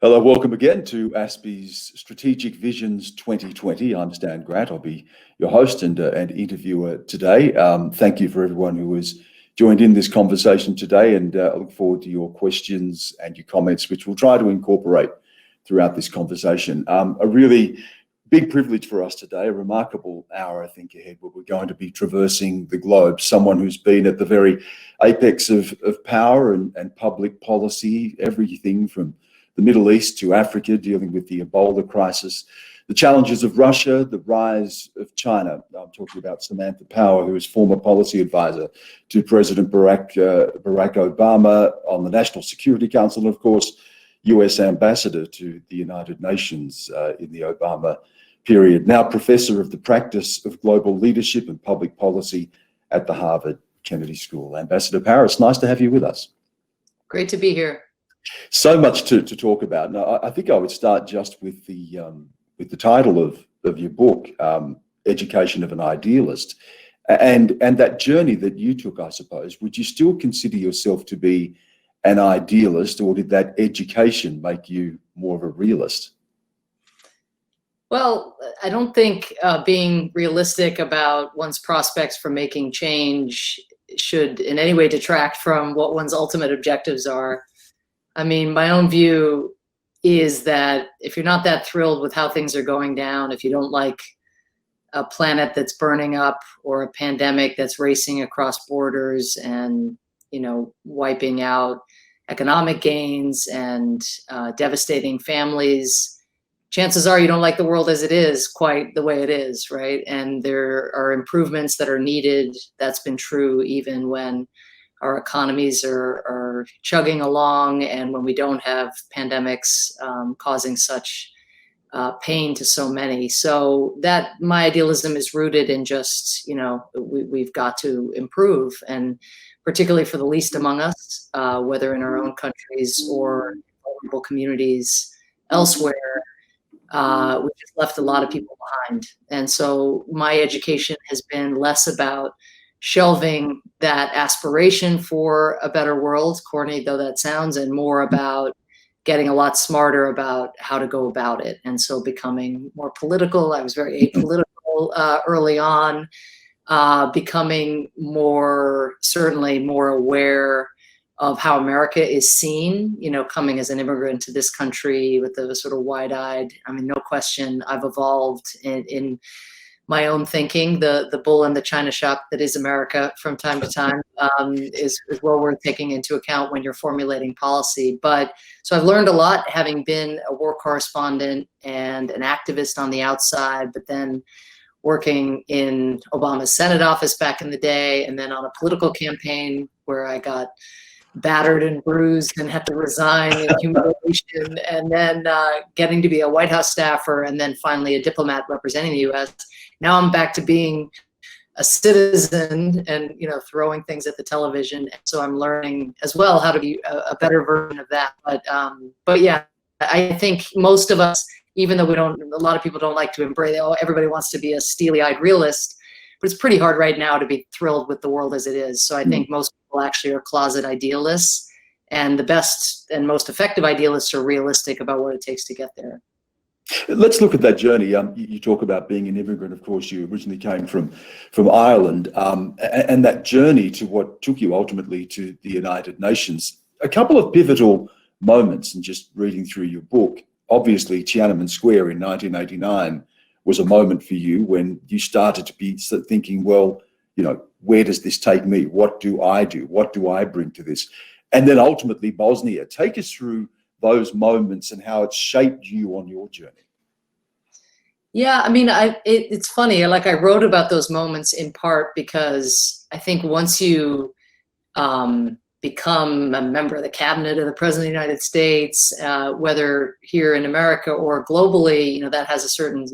Hello, welcome again to ASPI's Strategic Visions 2020. I'm Stan Grant. I'll be your host and interviewer today. Thank you for everyone who has joined in this conversation today, and I look forward to your questions and your comments, which we'll try to incorporate throughout this conversation. A really big privilege for us today, a remarkable hour, I think, ahead, where we're going to be traversing the globe. Someone who's been at the very apex of power and public policy, everything from the Middle East to Africa, dealing with the Ebola crisis, the challenges of Russia, the rise of China. I'm talking about Samantha Power, who is former policy advisor to President Barack Obama on the National Security Council, and of course, US ambassador to the United Nations in the Obama period. Now professor of the practice of global leadership and public policy at the Harvard Kennedy School. Ambassador Power, it's nice to have you with us. Great to be here. So much to talk about. Now, I think I would start just with the title of your book, Education of an Idealist, and that journey that you took, I suppose. Would you still consider yourself to be an idealist, or did that education make you more of a realist? Well, I don't think being realistic about one's prospects for making change should in any way detract from what one's ultimate objectives are. I mean, my own view is that if you're not that thrilled with how things are going down, if you don't like a planet that's burning up or a pandemic that's racing across borders and, wiping out economic gains and devastating families, chances are you don't like the world as it is quite the way it is, right? And there are improvements that are needed. That's been true even when our economies are chugging along, and when we don't have pandemics causing such pain to so many. So that my idealism is rooted in just, we've got to improve, and particularly for the least among us, whether in our own countries or vulnerable communities elsewhere, we just left a lot of people behind. And so my education has been less about shelving that aspiration for a better world, corny though that sounds, and more about getting a lot smarter about how to go about it. And so becoming more political. I was very apolitical early on, becoming certainly more aware of how America is seen, coming as an immigrant to this country with the sort of wide-eyed, no question, I've evolved in my own thinking. The bull in the china shop that is America from time to time is well worth taking into account when you're formulating policy. But so I've learned a lot, having been a war correspondent and an activist on the outside, but then working in Obama's Senate office back in the day, and then on a political campaign where I got battered and bruised and had to resign in humiliation, and then getting to be a White House staffer, and then finally a diplomat representing the U.S. Now I'm back to being a citizen and, throwing things at the television. So I'm learning as well how to be a better version of that. But yeah, I think most of us, even though a lot of people don't like to embrace, everybody wants to be a steely-eyed realist, but it's pretty hard right now to be thrilled with the world as it is. So I think most people actually are closet idealists, and the best and most effective idealists are realistic about what it takes to get there. Let's look at that journey. You talk about being an immigrant. Of course, you originally came from Ireland, and that journey to what took you ultimately to the United Nations. A couple of pivotal moments, and just reading through your book, obviously Tiananmen Square in 1989 was a moment for you when you started to be thinking, well, where does this take me? What do I do? What do I bring to this? And then ultimately Bosnia. Take us through those moments and how it shaped you on your journey. Yeah, it's funny. I wrote about those moments in part because I think once you become a member of the cabinet of the President of the United States, whether here in America or globally, that has a certain,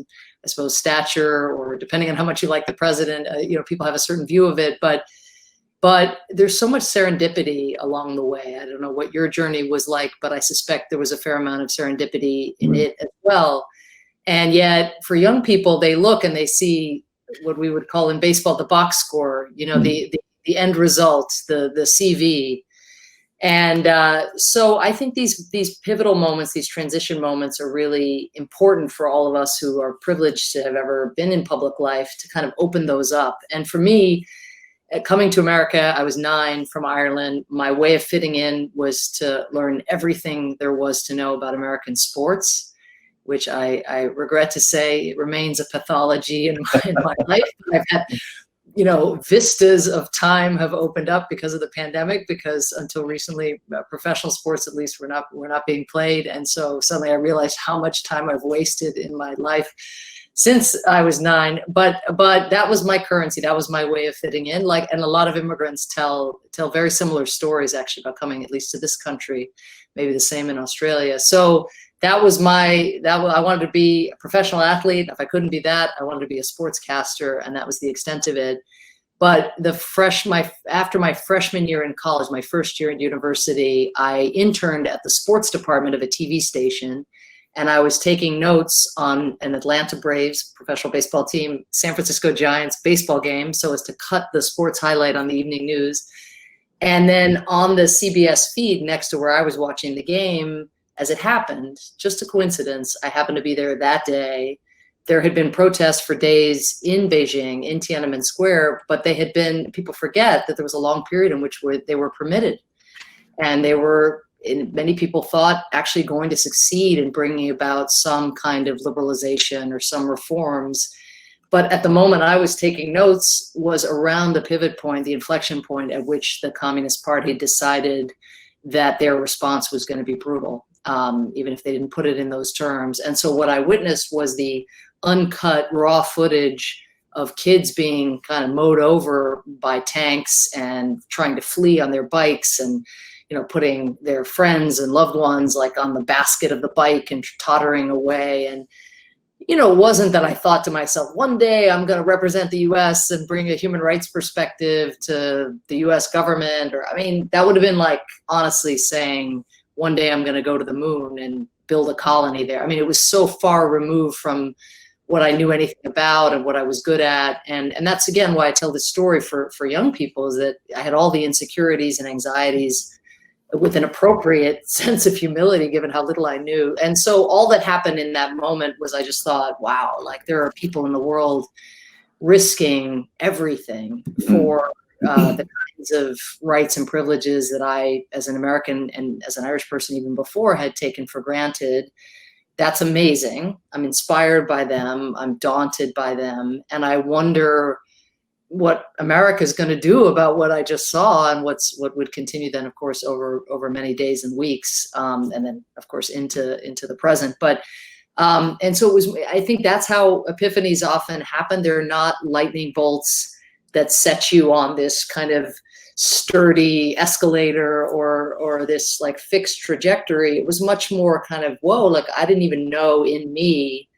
I suppose, stature, or depending on how much you like the president, people have a certain view of it. But there's so much serendipity along the way. I don't know what your journey was like, but I suspect there was a fair amount of serendipity in it as well. And yet for young people, they look and they see what we would call in baseball the box score, the end result, the CV. And so I think these pivotal moments, these transition moments, are really important for all of us who are privileged to have ever been in public life, to kind of open those up. And for me, coming to America, I was 9, from Ireland. My way of fitting in was to learn everything there was to know about American sports, which I regret to say it remains a pathology in my life. I've had, vistas of time have opened up because of the pandemic, because until recently, professional sports, at least, were not being played. And so suddenly I realized how much time I've wasted in my life since I was 9. But that was my currency. That was my way of fitting in. And a lot of immigrants tell very similar stories, actually, about coming, at least to this country, maybe the same in Australia. So I wanted to be a professional athlete. If I couldn't be that, I wanted to be a sportscaster, and that was the extent of it. But after my freshman year in college, my first year at university, I interned at the sports department of a TV station, and I was taking notes on an Atlanta Braves professional baseball team, San Francisco Giants baseball game, so as to cut the sports highlight on the evening news. And then on the CBS feed next to where I was watching the game, as it happened, just a coincidence, I happened to be there that day. There had been protests for days in Beijing, in Tiananmen Square, but people forget that there was a long period in which they were permitted. And they were, many people thought, actually going to succeed in bringing about some kind of liberalization or some reforms. But at the moment I was taking notes was around the pivot point, the inflection point at which the Communist Party decided that their response was going to be brutal. Even if they didn't put it in those terms. And so what I witnessed was the uncut raw footage of kids being kind of mowed over by tanks and trying to flee on their bikes, and putting their friends and loved ones on the basket of the bike and tottering away. And it wasn't that I thought to myself, one day I'm going to represent the US and bring a human rights perspective to the US government. That would have been honestly saying, one day I'm going to go to the moon and build a colony there. It was so far removed from what I knew anything about and what I was good at. And that's, again, why I tell this story for young people, is that I had all the insecurities and anxieties with an appropriate sense of humility, given how little I knew. And so all that happened in that moment was, I just thought, wow, there are people in the world risking everything for the kinds of rights and privileges that I, as an American and as an Irish person even before, had taken for granted. That's amazing. I'm inspired by them. I'm daunted by them. And I wonder what America is going to do about what I just saw, and what would continue then, of course, over many days and weeks, and then, of course, into the present. But and so I think that's how epiphanies often happen. They're not lightning bolts that set you on this kind of sturdy escalator or this fixed trajectory. It was much more kind of, whoa, I didn't even know in me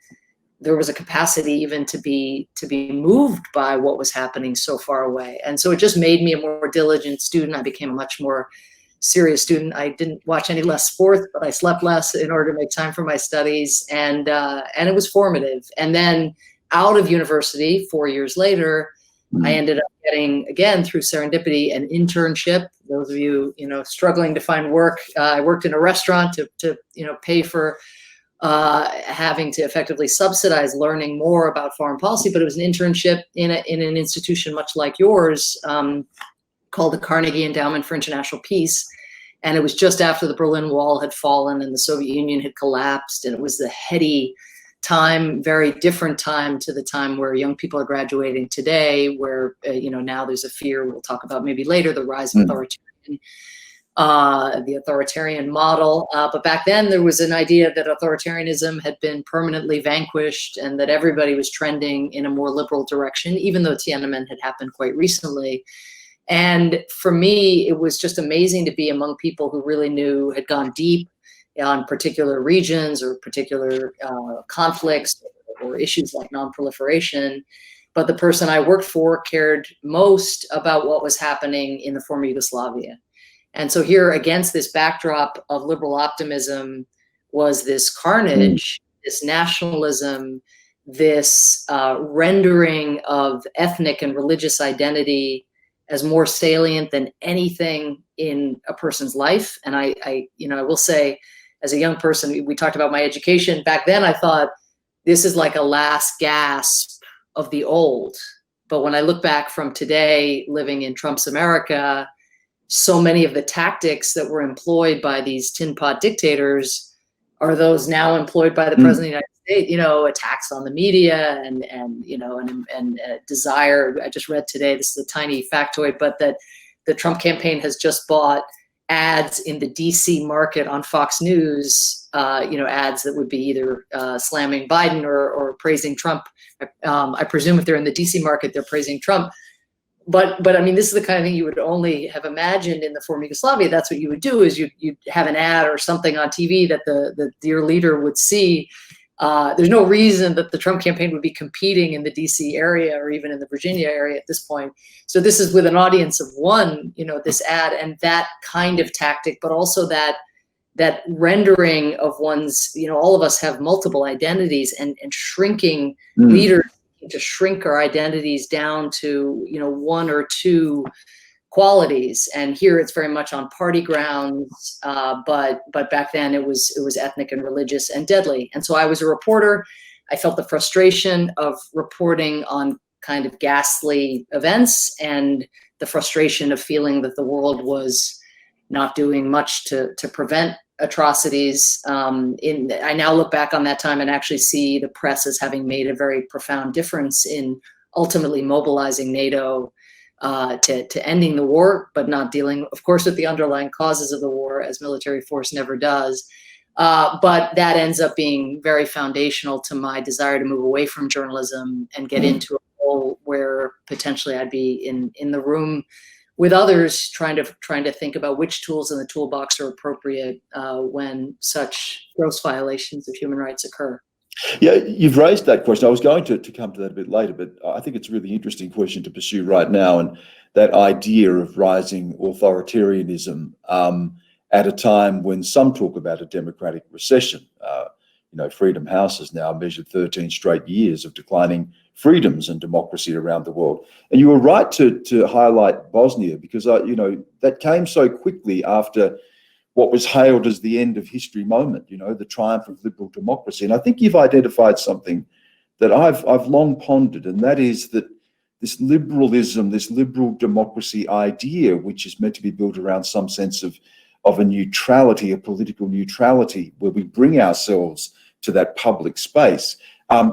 there was a capacity even to be moved by what was happening so far away. And so it just made me a more diligent student. I became a much more serious student. I didn't watch any less sports, but I slept less in order to make time for my studies. And it was formative. And then out of university, 4 years later, I ended up getting, again, through serendipity, an internship. Those of you, struggling to find work, I worked in a restaurant to pay for having to effectively subsidize learning more about foreign policy. But it was an internship in an institution much like yours, called the Carnegie Endowment for International Peace. And it was just after the Berlin Wall had fallen and the Soviet Union had collapsed. And it was the heady time, very different time to the time where young people are graduating today, where, now there's a fear, we'll talk about maybe later, the rise of the authoritarian model. But back then there was an idea that authoritarianism had been permanently vanquished and that everybody was trending in a more liberal direction, even though Tiananmen had happened quite recently. And for me, it was just amazing to be among people who really had gone deep on particular regions or particular conflicts or issues like non-proliferation. But the person I worked for cared most about what was happening in the former Yugoslavia. And so here, against this backdrop of liberal optimism, was this carnage, this nationalism, this rendering of ethnic and religious identity as more salient than anything in a person's life. And I will say, as a young person, we talked about my education. Back then, I thought this is like a last gasp of the old. But when I look back from today, living in Trump's America, so many of the tactics that were employed by these tin pot dictators are those now employed by the president of the United States, attacks on the media and desire. I just read today, this is a tiny factoid, but that the Trump campaign has just bought ads in the DC market on Fox News, ads that would be either slamming Biden or praising Trump. I presume if they're in the DC market, they're praising Trump. But I mean, this is the kind of thing you would only have imagined in the former Yugoslavia. That's what you would do, is you'd have an ad or something on TV that your leader would see. There's no reason that the Trump campaign would be competing in the DC area or even in the Virginia area at this point. So this is with an audience of one, this ad and that kind of tactic, but also that rendering of one's, all of us have multiple identities, and shrinking leaders to shrink our identities down to, one or two qualities. And here it's very much on party grounds, but back then it was ethnic and religious and deadly. And so I was a reporter. I felt the frustration of reporting on kind of ghastly events, and the frustration of feeling that the world was not doing much to prevent atrocities. I now look back on that time and actually see the press as having made a very profound difference in ultimately mobilizing NATO to ending the war, but not dealing, of course, with the underlying causes of the war, as military force never does. But that ends up being very foundational to my desire to move away from journalism and get into a role where potentially I'd be in the room with others, trying to think about which tools in the toolbox are appropriate when such gross violations of human rights occur. Yeah, you've raised that question. I was going to come to that a bit later, but I think it's a really interesting question to pursue right now. And that idea of rising authoritarianism at a time when some talk about a democratic recession. Freedom House has now measured 13 straight years of declining freedoms and democracy around the world. And you were right to highlight Bosnia, because that came so quickly after what was hailed as the end of history moment, the triumph of liberal democracy. And I think you've identified something that I've long pondered, and that is that this liberalism, this liberal democracy idea, which is meant to be built around some sense of a neutrality, a political neutrality, where we bring ourselves to that public space,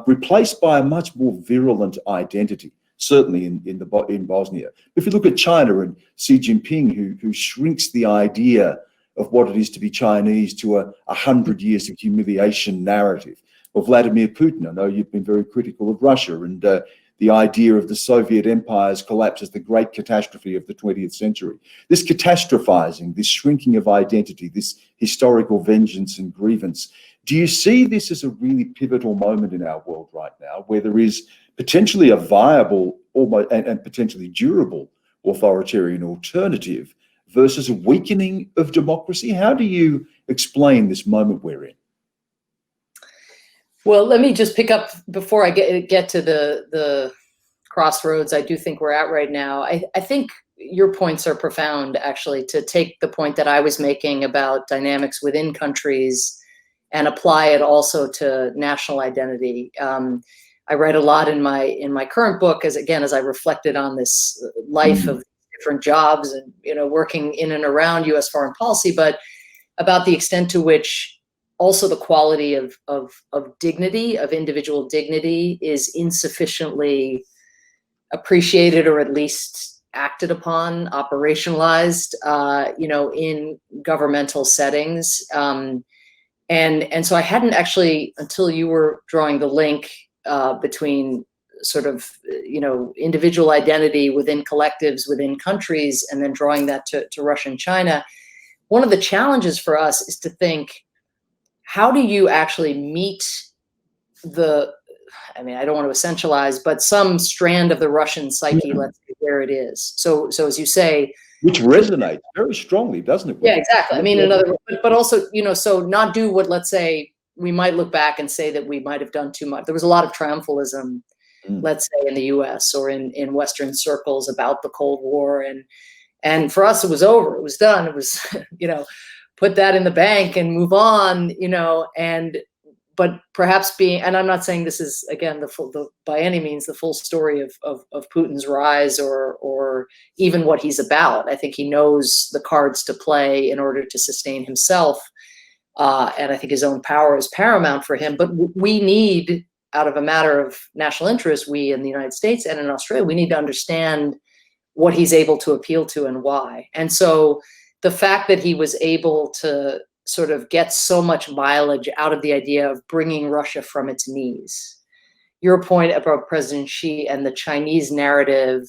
replaced by a much more virulent identity, certainly in Bosnia. If you look at China and Xi Jinping, who shrinks the idea of what it is to be Chinese to a 100 years of humiliation narrative, or Vladimir Putin. I know you've been very critical of Russia and the idea of the Soviet Empire's collapse as the great catastrophe of the 20th century. This catastrophizing, this shrinking of identity, this historical vengeance and grievance. Do you see this as a really pivotal moment in our world right now, where there is potentially a viable and potentially durable authoritarian alternative versus a weakening of democracy? How do you explain this moment we're in? Well, let me just pick up before I get to the crossroads I do think we're at right now. I think your points are profound, actually, to take the point that I was making about dynamics within countries and apply it also to national identity. I write a lot in my current book, as I reflected on this life of different jobs and working in and around U.S. foreign policy, but about the extent to which also the quality of dignity, of individual dignity, is insufficiently appreciated, or at least acted upon, operationalized, in governmental settings. And so I hadn't actually, until you were drawing the link between sort of, individual identity within collectives, within countries, and then drawing that to Russia and China. One of the challenges for us is to think, how do you actually meet I don't want to essentialize, but some strand of the Russian psyche, let's say, where it is. So as you say, which resonates very strongly, doesn't it? Yeah, exactly. In other words, but also, so not do what, let's say, we might look back and say that we might have done too much. There was a lot of triumphalism let's say in the US or in Western circles about the Cold War. And for us, it was over, it was done. It was, put that in the bank and move on, but perhaps and I'm not saying this is, again, by any means the full story of Putin's rise or even what he's about. I think he knows the cards to play in order to sustain himself. And I think his own power is paramount for him. But we need, out of a matter of national interest, we in the United States and in Australia, we need to understand what he's able to appeal to and why. And so the fact that he was able to sort of get so much mileage out of the idea of bringing Russia from its knees. Your point about President Xi and the Chinese narrative,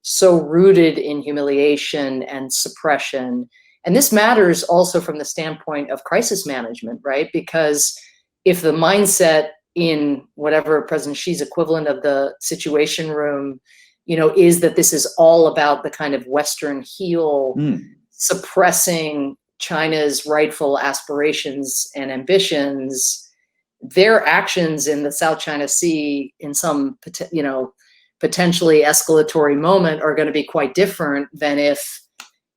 so rooted in humiliation and suppression. And this matters also from the standpoint of crisis management, right? Because if the mindset in whatever President Xi's equivalent of the Situation Room, is that this is all about the kind of Western heel suppressing China's rightful aspirations and ambitions, their actions in the South China Sea in some, potentially escalatory moment are going to be quite different than if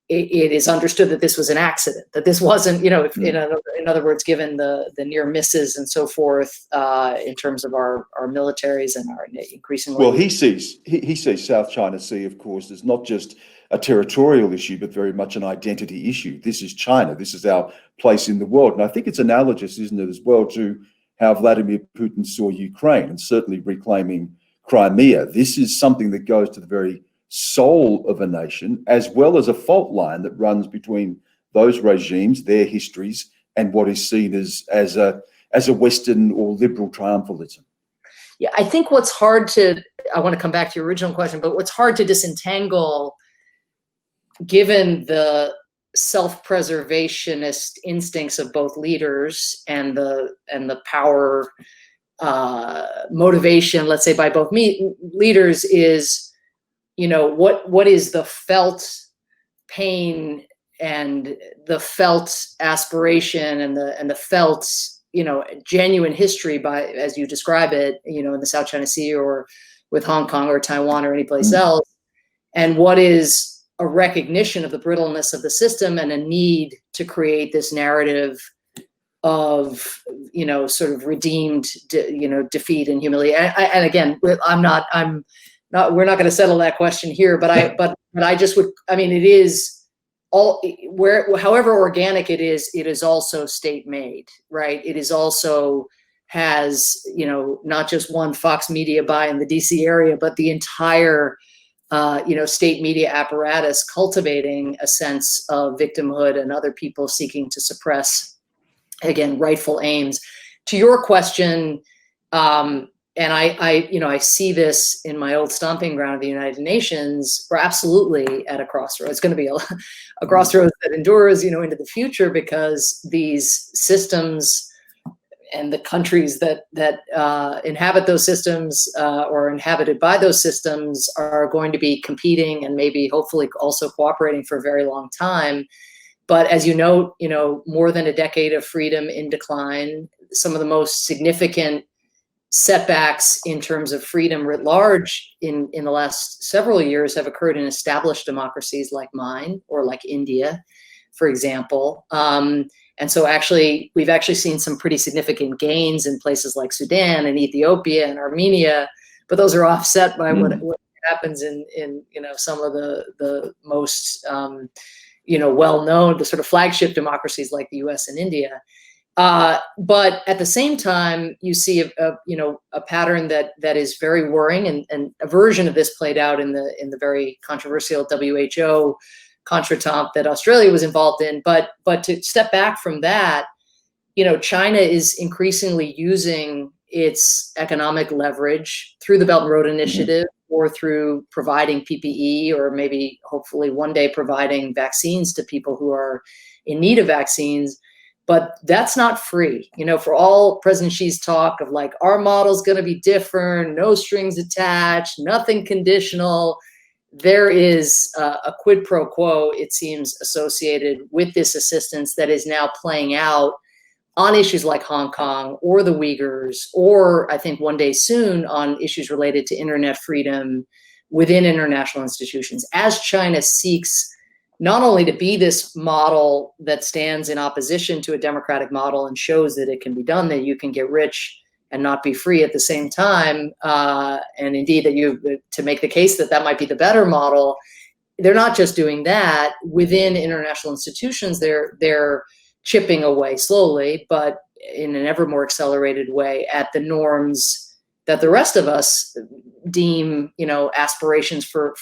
it is understood that this was an accident, that this wasn't, if, in other words, given the near misses and so forth, in terms of our militaries and our increasingly. Well, he sees South China Sea, of course, as not just a territorial issue, but very much an identity issue. This is China. This is our place in the world. And I think it's analogous, isn't it, as well, to how Vladimir Putin saw Ukraine and certainly reclaiming Crimea. This is something that goes to the very soul of a nation, as well as a fault line that runs between those regimes, their histories, and what is seen as a Western or liberal triumphalism. Yeah, I think I want to come back to your original question, but what's hard to disentangle, given the self-preservationist instincts of both leaders and the power motivation, let's say, by both leaders, is what is the felt pain and the felt aspiration and the felt genuine history, by, as you describe it, in the South China Sea or with Hong Kong or Taiwan or any place else, and what is a recognition of the brittleness of the system and a need to create this narrative of sort of redeemed defeat and humility. And again, we're not going to settle that question here, but I just would, it is all, however organic it is also state made, right? It is also has, not just one Fox Media buy in the DC area, but the entire, state media apparatus cultivating a sense of victimhood and other people seeking to suppress, again, rightful aims. To your question, and I see this in my old stomping ground of the United Nations. We're absolutely at a crossroads. It's going to be a crossroads that endures, into the future, because these systems and the countries that inhabit those systems or are inhabited by those systems are going to be competing and maybe hopefully also cooperating for a very long time. But as you note, more than a decade of freedom in decline, some of the most significant setbacks in terms of freedom writ large in the last several years have occurred in established democracies like mine or like India, for example. And so we've actually seen some pretty significant gains in places like Sudan and Ethiopia and Armenia, but those are offset by what happens in some of the most well-known, the sort of flagship democracies like the US and India. But at the same time, you see a pattern that is very worrying, and a version of this played out in the very controversial WHO contretemps that Australia was involved in. But to step back from that, China is increasingly using its economic leverage through the Belt and Road Initiative or through providing PPE, or maybe hopefully one day providing vaccines to people who are in need of vaccines. But that's not free. For all President Xi's talk of like, our model's going to be different, no strings attached, nothing conditional, there is a quid pro quo, it seems, associated with this assistance that is now playing out on issues like Hong Kong or the Uyghurs, or I think one day soon on issues related to internet freedom within international institutions, as China seeks not only to be this model that stands in opposition to a democratic model and shows that it can be done, that you can get rich and not be free at the same time, and indeed that to make the case that that might be the better model, they're not just doing that within international institutions. They're chipping away slowly, but in an ever more accelerated way at the norms that the rest of us deem, aspirations for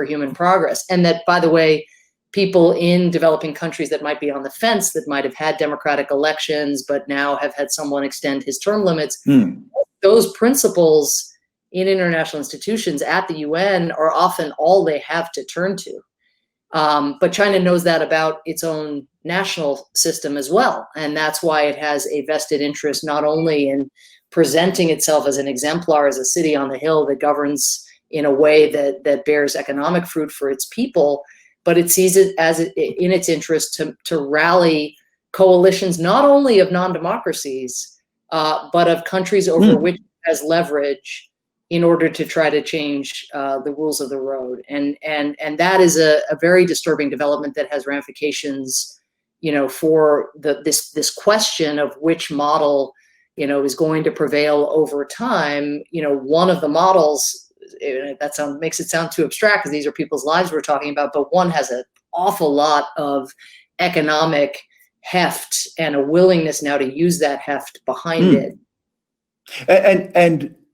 human progress. And that, by the way, people in developing countries that might be on the fence, that might have had democratic elections, but now have had someone extend his term limits, those principles in international institutions at the UN are often all they have to turn to. But China knows that about its own national system as well. And that's why it has a vested interest not only in presenting itself as an exemplar, as a city on the hill that governs in a way that bears economic fruit for its people, but it sees it as in its interest to rally coalitions not only of non-democracies, but of countries over which it has leverage in order to try to change the rules of the road. And that is a very disturbing development that has ramifications, for this question of which model, is going to prevail over time. One of the models, that makes it sound too abstract because these are people's lives we're talking about, but one has an awful lot of economic heft and a willingness now to use that heft behind it.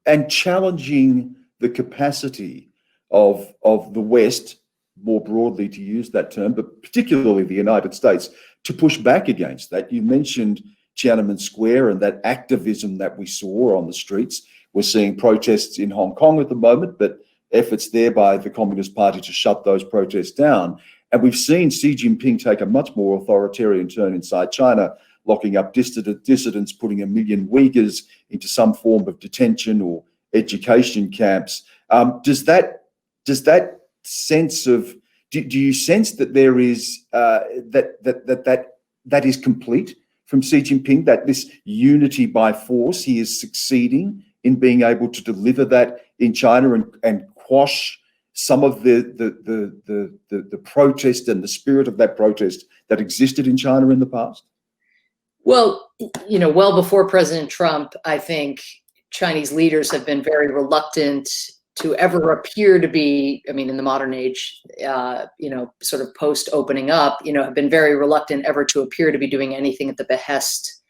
And challenging the capacity of the West, more broadly to use that term, but particularly the United States, to push back against that. You mentioned Tiananmen Square and that activism that we saw on the streets. We're seeing protests in Hong Kong at the moment, but efforts there by the Communist Party to shut those protests down. And we've seen Xi Jinping take a much more authoritarian turn inside China, locking up dissidents, putting 1 million Uyghurs into some form of detention or education camps. Does that sense of, do you sense that there is that is complete from Xi Jinping, that this unity by force, he is succeeding in being able to deliver that in China and quash some of the protest and the spirit of that protest that existed in China in the past? Well, well before President Trump, I think Chinese leaders have been very reluctant to ever appear to be, in the modern age, sort of post opening up, have been very reluctant ever to appear to be doing anything at the behest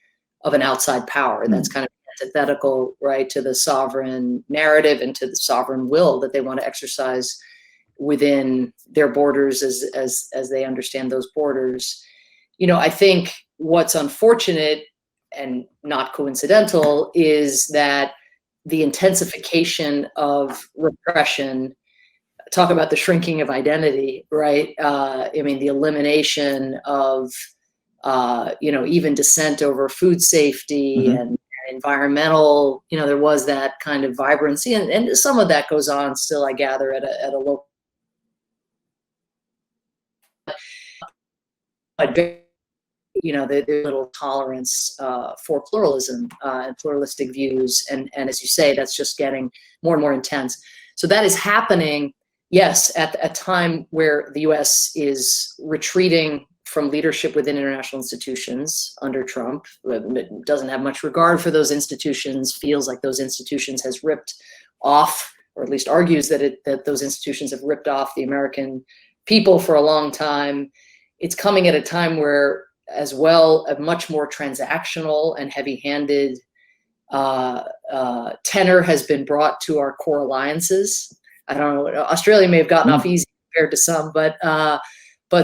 of an outside power. That's kind of antithetical, right, to the sovereign narrative and to the sovereign will that they want to exercise within their borders as they understand those borders. I think what's unfortunate and not coincidental is that the intensification of repression, talk about the shrinking of identity, right? The elimination of, even dissent over food safety and environmental, there was that kind of vibrancy, and some of that goes on still, I gather, at a local. The little tolerance for pluralism and pluralistic views. And as you say, that's just getting more and more intense. So that is happening, yes, at a time where the US is retreating from leadership within international institutions under Trump. It doesn't have much regard for those institutions, feels like those institutions has ripped off, or at least argues that those institutions have ripped off the American people for a long time. It's coming at a time where, as well, a much more transactional and heavy-handed tenor has been brought to our core alliances. I don't know, Australia may have gotten off easy compared to some, but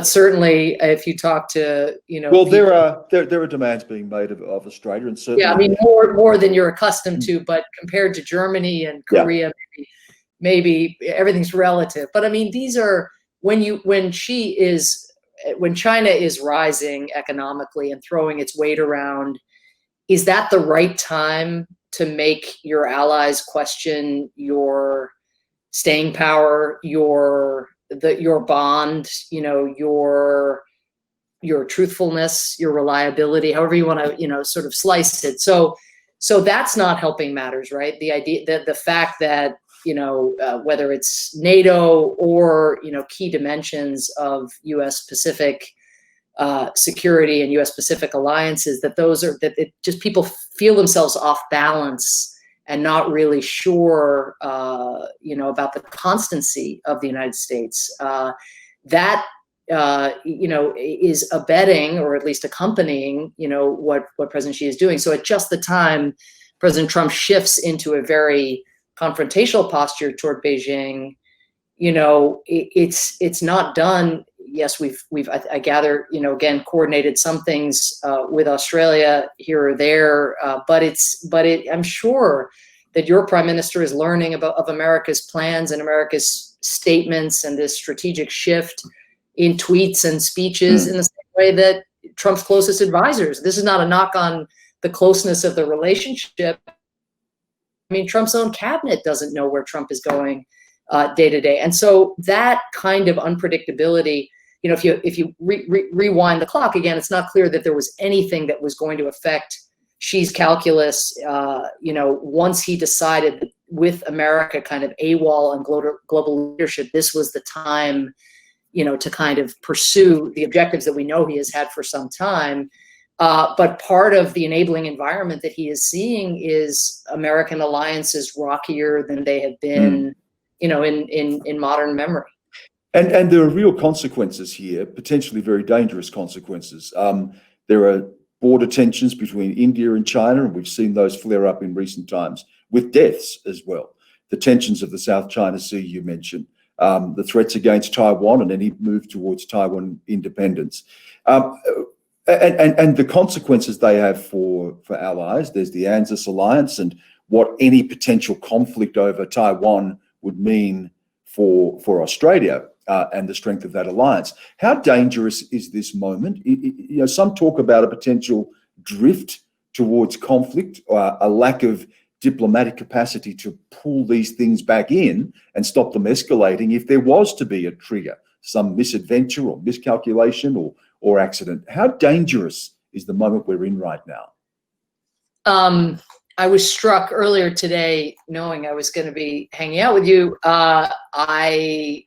certainly if you talk to, well, there are demands being made of Australia, and certainly more than you're accustomed to, but compared to Germany and Korea, maybe everything's relative. But these are when China is rising economically and throwing its weight around, is that the right time to make your allies question your staying power, your bond, your your truthfulness, your reliability, however you want to, sort of slice it. So that's not helping matters, right? The idea that the fact that, whether it's NATO or, key dimensions of U.S. Pacific security and U.S. Pacific alliances, that just people feel themselves off balance and not really sure, about the constancy of the United States. That is abetting, or at least accompanying, what President Xi is doing. So at just the time President Trump shifts into a very confrontational posture toward Beijing, it's not done. Yes, we've I gather, again, coordinated some things with Australia here or there, but I'm sure that your prime minister is learning of America's plans and America's statements and this strategic shift in tweets and speeches in the same way that Trump's closest advisors. This is not a knock on the closeness of the relationship. I mean, Trump's own cabinet doesn't know where Trump is going day to day. And so that kind of unpredictability, if you rewind the clock again, it's not clear that there was anything that was going to affect Xi's calculus, once he decided that with America kind of AWOL and global leadership, this was the time, to kind of pursue the objectives that we know he has had for some time. But part of the enabling environment that he is seeing is American alliances rockier than they have been, in modern memory. And there are real consequences here, potentially very dangerous consequences. There are border tensions between India and China, and we've seen those flare up in recent times with deaths as well. The tensions of the South China Sea you mentioned, the threats against Taiwan and any move towards Taiwan independence. And the consequences they have for allies. There's the ANZUS alliance and what any potential conflict over Taiwan would mean for Australia and the strength of that alliance. How dangerous is this moment? Some talk about a potential drift towards conflict, or a lack of diplomatic capacity to pull these things back in and stop them escalating if there was to be a trigger, some misadventure or miscalculation or accident. How dangerous is the moment we're in right now? I was struck earlier today, knowing I was going to be hanging out with you. I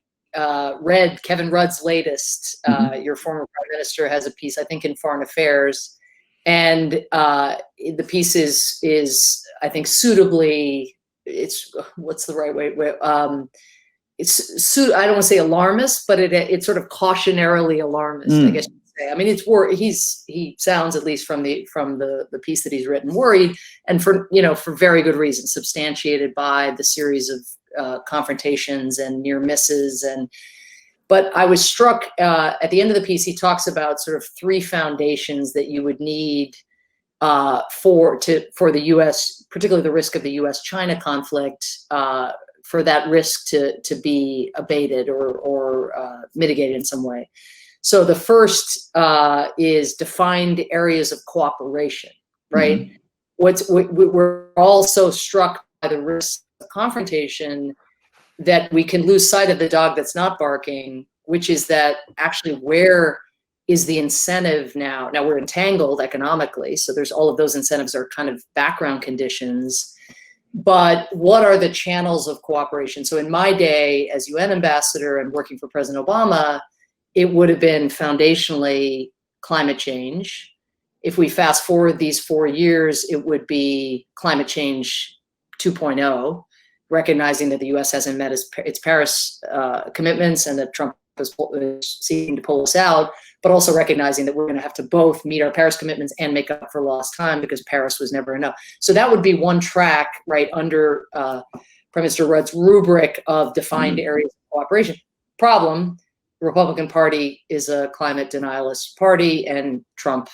read Kevin Rudd's latest. Your former prime minister has a piece, I think, in Foreign Affairs, and the piece is I think suitably. It's what's the right way? It's I don't want to say alarmist, but it's sort of cautionarily alarmist, I guess. I mean, he sounds, at least from the piece that he's written, worried, and for very good reason, substantiated by the series of confrontations and near misses. But I was struck at the end of the piece. He talks about sort of three foundations that you would need for the U.S., particularly the risk of the U.S.-China conflict, for that risk to be abated or mitigated in some way. So the first is defined areas of cooperation, right? We're all so struck by the risk of confrontation that we can lose sight of the dog that's not barking, which is that actually where is the incentive now? Now we're entangled economically, so there's all of those incentives are kind of background conditions. But what are the channels of cooperation? So in my day as UN ambassador and working for President Obama, it would have been foundationally climate change. If we fast forward these 4 years, it would be climate change 2.0, recognizing that the US hasn't met its Paris commitments and that Trump is seeking to pull us out, but also recognizing that we're going to have to both meet our Paris commitments and make up for lost time because Paris was never enough. So that would be one track, right, under Prime Minister Rudd's rubric of defined areas of cooperation. Problem, the Republican Party is a climate denialist party, and Trump,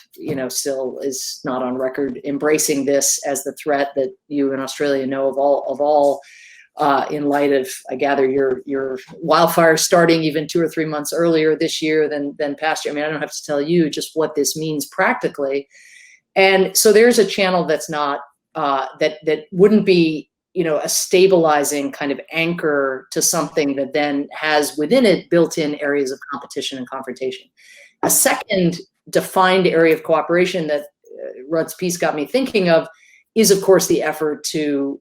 still is not on record embracing this as the threat that you in Australia know of all. In light of, I gather, your wildfire starting even 2 or 3 months earlier this year than past year. I mean, I don't have to tell you just what this means practically. And so there's a channel that's not that wouldn't be a stabilizing kind of anchor to something that then has within it built-in areas of competition and confrontation. A second defined area of cooperation that Rudd's piece got me thinking of is, of course, the effort to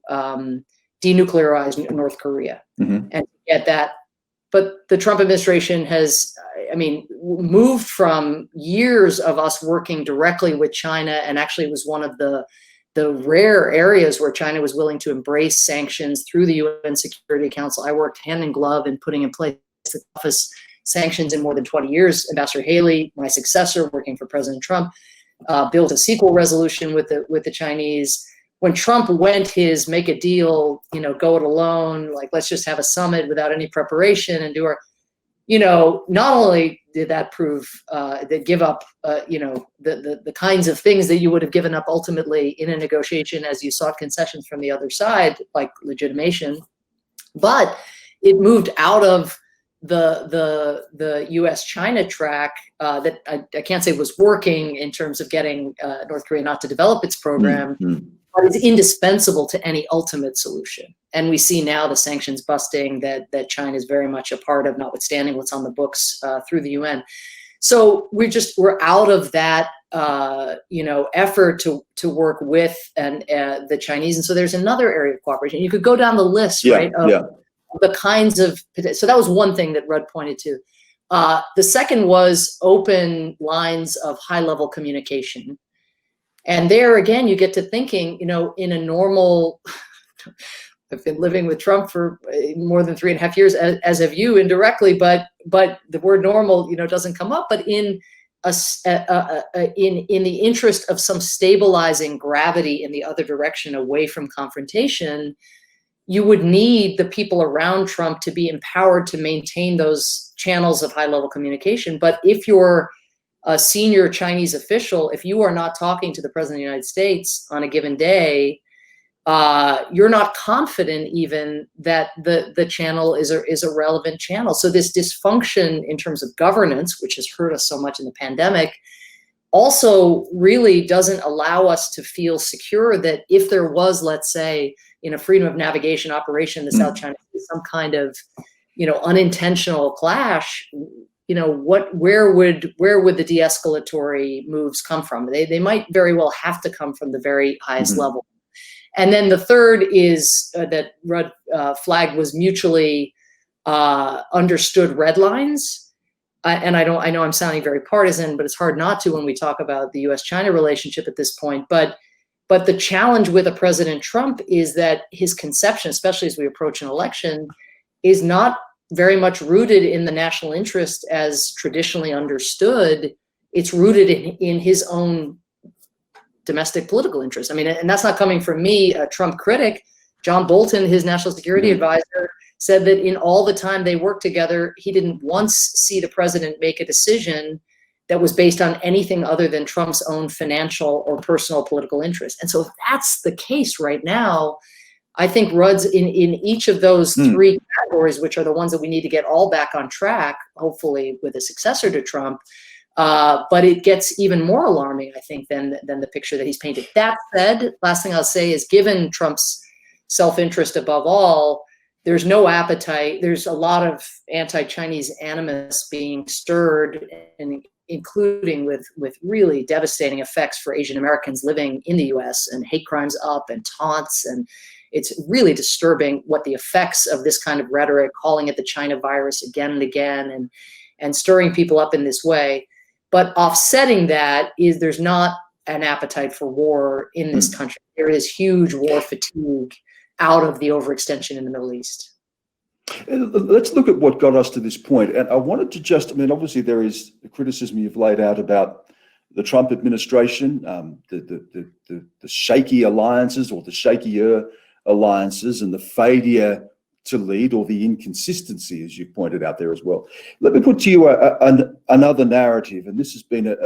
denuclearize North Korea and get that. But the Trump administration has, I mean, moved from years of us working directly with China, and actually it was one of the rare areas where China was willing to embrace sanctions through the UN Security Council. I worked hand in glove in putting in place the toughest sanctions in more than 20 years. Ambassador Haley, my successor, working for President Trump, built a sequel resolution with the Chinese. When Trump went his make a deal, go it alone, like let's just have a summit without any preparation and do our, not only did that prove that give up, the kinds of things that you would have given up ultimately in a negotiation as you sought concessions from the other side, like legitimation, but it moved out of the U.S.-China track that I can't say was working in terms of getting North Korea not to develop its program, but it's indispensable to any ultimate solution. And we see now the sanctions busting that China is very much a part of, notwithstanding what's on the books through the UN. So we're out of that effort to work with the Chinese. And so there's another area of cooperation. You could go down the list, right? The kinds of, so that was one thing that Rudd pointed to. The second was open lines of high-level communication. And there again, you get to thinking, in a normal, I've been living with Trump for more than 3.5 years, as have you indirectly, but the word normal, doesn't come up. But in the interest of some stabilizing gravity in the other direction, away from confrontation, you would need the people around Trump to be empowered to maintain those channels of high-level communication. But if you're a senior Chinese official, if you are not talking to the President of the United States on a given day, you're not confident even that the channel is a relevant channel. So this dysfunction in terms of governance, which has hurt us so much in the pandemic, also really doesn't allow us to feel secure that if there was, let's say, in a freedom of navigation operation in the South China Sea, some kind of, unintentional clash, where would the de-escalatory moves come from? They might very well have to come from the very highest level. And then the third is that Rudd flagged was mutually understood red lines. And I know I'm sounding very partisan, but it's hard not to when we talk about the U.S.-China relationship at this point. But the challenge with a President Trump is that his conception, especially as we approach an election, is not very much rooted in the national interest as traditionally understood. It's rooted in his own domestic political interest. I mean, and that's not coming from me, a Trump critic. John Bolton, his national security advisor, said that in all the time they worked together, he didn't once see the president make a decision that was based on anything other than Trump's own financial or personal political interest. And so if that's the case right now, I think Rudd's in each of those three categories, which are the ones that we need to get all back on track, hopefully with a successor to Trump. But it gets even more alarming, I think, than the picture that he's painted. That said, last thing I'll say is, given Trump's self-interest above all, there's no appetite. There's a lot of anti-Chinese animus being stirred, and including with really devastating effects for Asian Americans living in the U.S. and hate crimes up and taunts. And it's really disturbing what the effects of this kind of rhetoric, calling it the China virus again and again, and stirring people up in this way. But offsetting that is there's not an appetite for war in this country. There is huge war fatigue out of the overextension in the Middle East. Let's look at what got us to this point. And I wanted to obviously there is the criticism you've laid out about the Trump administration, the shaky alliances or the shakier alliances and the failure to lead, or the inconsistency, as you pointed out there as well. Let me put to you another narrative, and this has been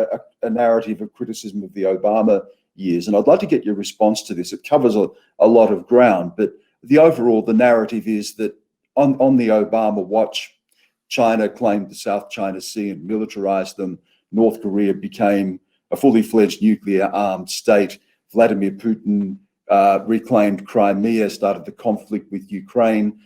a narrative of criticism of the Obama years, and I'd like to get your response to this. It covers a lot of ground, but the narrative is that on the Obama watch, China claimed the South China Sea and militarized them. North Korea became a fully fledged nuclear armed state. Vladimir Putin reclaimed Crimea, started the conflict with Ukraine.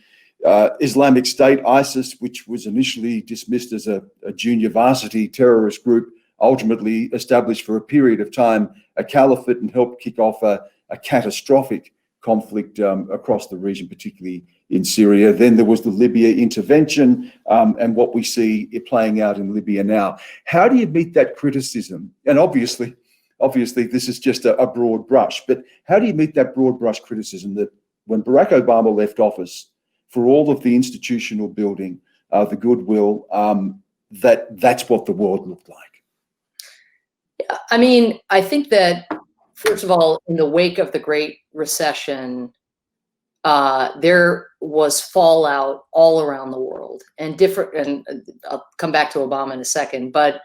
Islamic State, ISIS, which was initially dismissed as a junior varsity terrorist group, ultimately established for a period of time a caliphate and helped kick off a catastrophic conflict across the region, particularly in Syria. Then there was the Libya intervention and what we see playing out in Libya now. How do you meet that criticism? And obviously this is just a broad brush, but how do you meet that broad brush criticism that when Barack Obama left office, for all of the institutional building, the goodwill, that's what the world looked like? Yeah, I mean, I think that, first of all, in the wake of the Great Recession, there was fallout all around the world and I'll come back to Obama in a second, but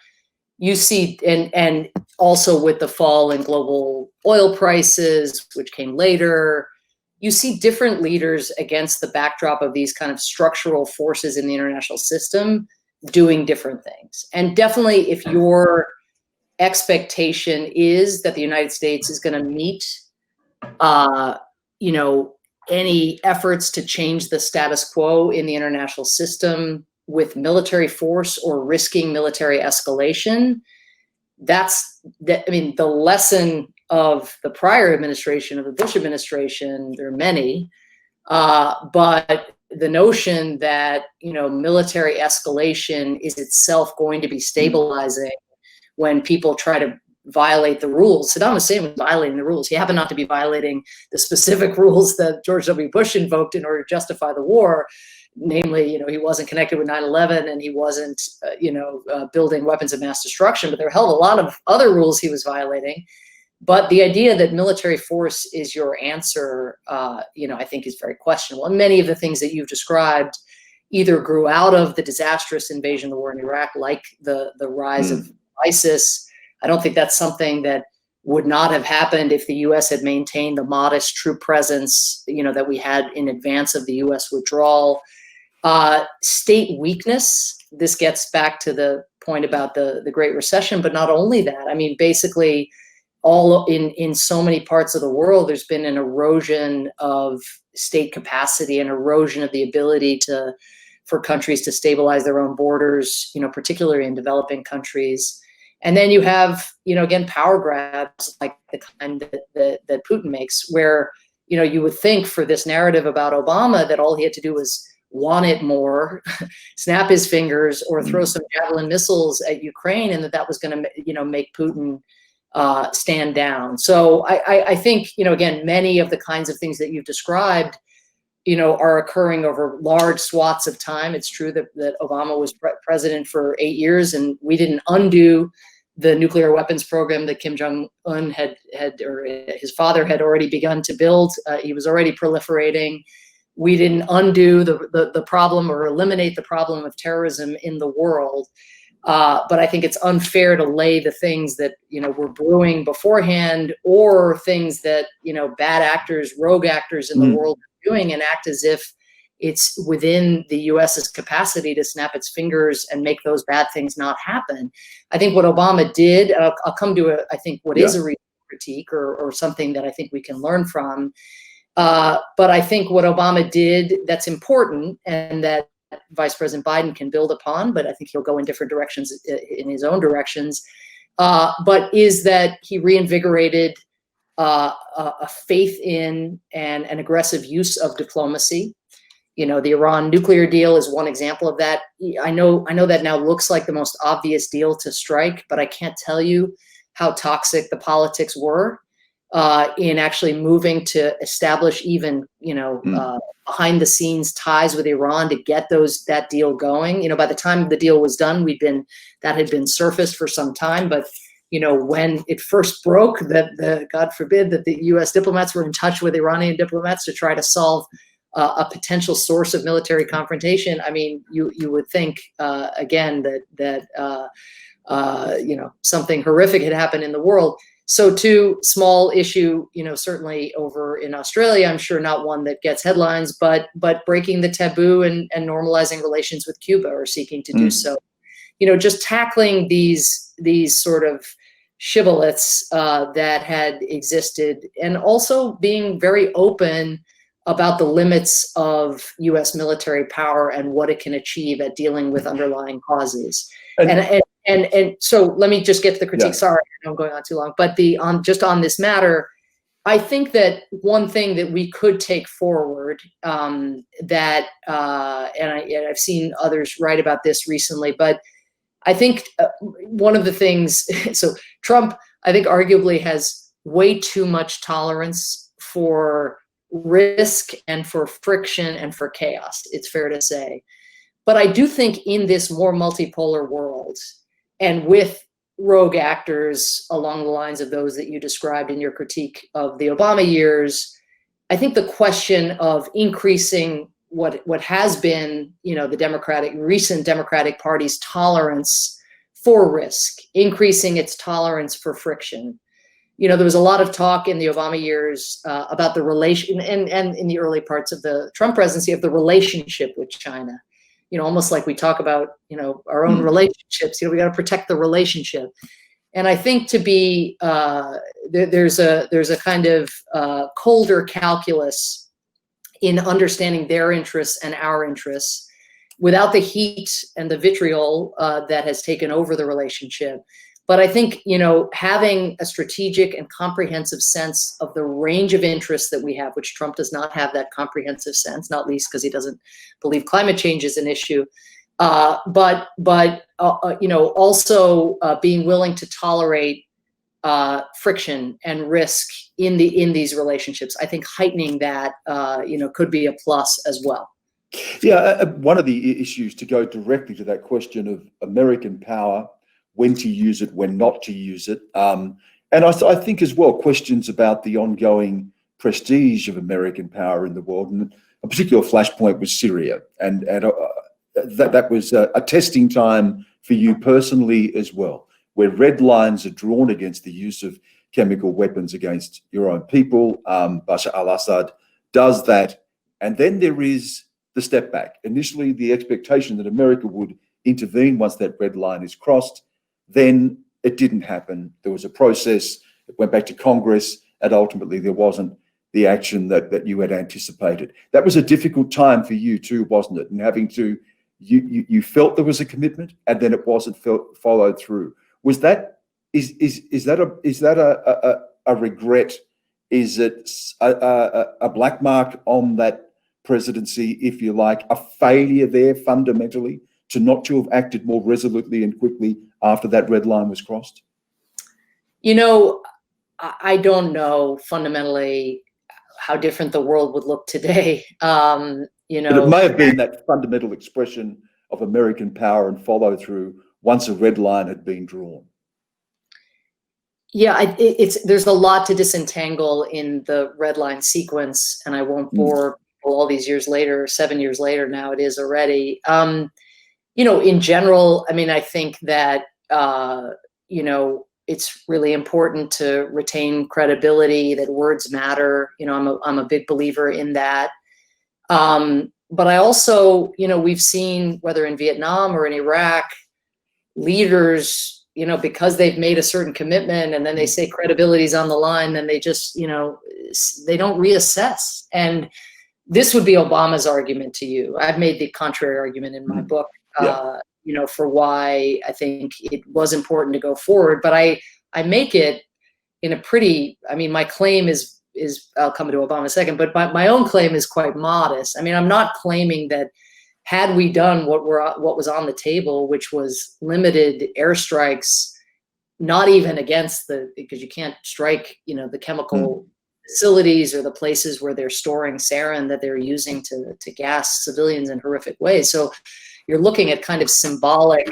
you see, and also with the fall in global oil prices, which came later, you see different leaders against the backdrop of these kind of structural forces in the international system doing different things. And definitely if your expectation is that the United States is going to meet, any efforts to change the status quo in the international system with military force or risking military escalation, the lesson of the prior administration, of the Bush administration, there are many, but the notion that, military escalation is itself going to be stabilizing when people try to violate the rules. Saddam Hussein was violating the rules. He happened not to be violating the specific rules that George W. Bush invoked in order to justify the war. Namely, he wasn't connected with 9/11 and he wasn't, building weapons of mass destruction, but there were a hell of a lot of other rules he was violating. But the idea that military force is your answer, I think is very questionable. And many of the things that you've described either grew out of the disastrous invasion of the war in Iraq, like the rise of ISIS. I don't think that's something that would not have happened if the U.S. had maintained the modest troop presence, that we had in advance of the U.S. withdrawal. State weakness. This gets back to the point about the Great Recession, but not only that. I mean, basically, all in so many parts of the world, there's been an erosion of state capacity, an erosion of the ability for countries to stabilize their own borders, particularly in developing countries. And then you have, again, power grabs like the kind that Putin makes, where, you would think for this narrative about Obama that all he had to do was want it more, snap his fingers, or throw some Javelin missiles at Ukraine, and that was going to, make Putin stand down. So I think, again, many of the kinds of things that you've described, are occurring over large swaths of time. It's true that Obama was president for 8 years, and we didn't undo the nuclear weapons program that Kim Jong-un had or his father had already begun to build. He was already proliferating. We didn't undo the problem or eliminate the problem of terrorism in the world. But I think it's unfair to lay the things that, were brewing beforehand, or things that, bad actors, rogue actors in the world are doing, and act as if it's within the US's capacity to snap its fingers and make those bad things not happen. I think what Obama did, and I'll come to what is a real critique or something that I think we can learn from. But I think what Obama did that's important, and that Vice President Biden can build upon, but I think he'll go in different directions in his own directions, but is that he reinvigorated a faith in and an aggressive use of diplomacy. The Iran nuclear deal is one example of that. I know that now looks like the most obvious deal to strike, but I can't tell you how toxic the politics were in actually moving to establish even, behind the scenes ties with Iran to get that deal going. By the time the deal was done, that had been surfaced for some time, but when it first broke, that God forbid that the U.S. diplomats were in touch with Iranian diplomats to try to solve a potential source of military confrontation. I mean, you would think again that something horrific had happened in the world. So too, small issue, certainly over in Australia, I'm sure not one that gets headlines, but breaking the taboo and normalizing relations with Cuba, or seeking to do so. Just tackling these sort of shibboleths that had existed, and also being very open about the limits of U.S. military power and what it can achieve at dealing with underlying causes. And And so let me just get to the critique. Yeah. Sorry, I'm going on too long. But just on this matter, I think that one thing that we could take forward and I've seen others write about this recently, but I think one of the things, so Trump, I think arguably has way too much tolerance for risk and for friction and for chaos, it's fair to say. But I do think in this more multipolar world, and with rogue actors along the lines of those that you described in your critique of the Obama years, I think the question of increasing what has been, the recent Democratic Party's tolerance for risk, increasing its tolerance for friction. There was a lot of talk in the Obama years about the relation, and in the early parts of the Trump presidency, of the relationship with China. Almost like we talk about, our own relationships, we got to protect the relationship. And I think to be, there's a kind of colder calculus in understanding their interests and our interests without the heat and the vitriol that has taken over the relationship. But I think, having a strategic and comprehensive sense of the range of interests that we have, which Trump does not have that comprehensive sense, not least because he doesn't believe climate change is an issue, but also being willing to tolerate friction and risk in these relationships. I think heightening that, could be a plus as well. Yeah, one of the issues, to go directly to that question of American power, when to use it, when not to use it. And I think as well, questions about the ongoing prestige of American power in the world. And a particular flashpoint was Syria. And that was a testing time for you personally as well, where red lines are drawn against the use of chemical weapons against your own people. Bashar al-Assad does that. And then there is the step back. Initially, the expectation that America would intervene once that red line is crossed. Then it didn't happen. There was a process, it went back to Congress, and ultimately there wasn't the action that you had anticipated. That was a difficult time for you too, wasn't it? And having to, you felt there was a commitment, and then it wasn't followed through. Was that, is that a regret? Is it a black mark on that presidency, if you like, a failure there fundamentally to not to have acted more resolutely and quickly after that red line was crossed? I don't know fundamentally how different the world would look today. But it may have been that fundamental expression of American power and follow through once a red line had been drawn. Yeah, there's a lot to disentangle in the red line sequence, and I won't bore people all these years later, 7 years later now it is already. In general, I think that, it's really important to retain credibility, that words matter. I'm a big believer in that. But I also, we've seen, whether in Vietnam or in Iraq, leaders, because they've made a certain commitment and then they say credibility's on the line, then they just, they don't reassess. And this would be Obama's argument to you. I've made the contrary argument in my book. For why I think it was important to go forward. But I make it in a pretty, my claim is I'll come to Obama in a second, but my own claim is quite modest. I'm not claiming that had we done what was on the table, which was limited airstrikes, not even against because you can't strike, the chemical facilities or the places where they're storing sarin that they're using to gas civilians in horrific ways. So you're looking at kind of symbolic,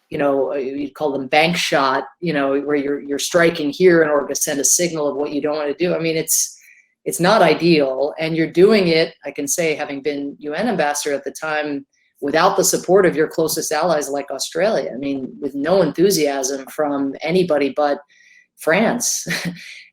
you'd call them bank shot, where you're striking here in order to send a signal of what you don't want to do. It's not ideal, and you're doing it, I can say, having been UN ambassador at the time, without the support of your closest allies like Australia. With no enthusiasm from anybody but France.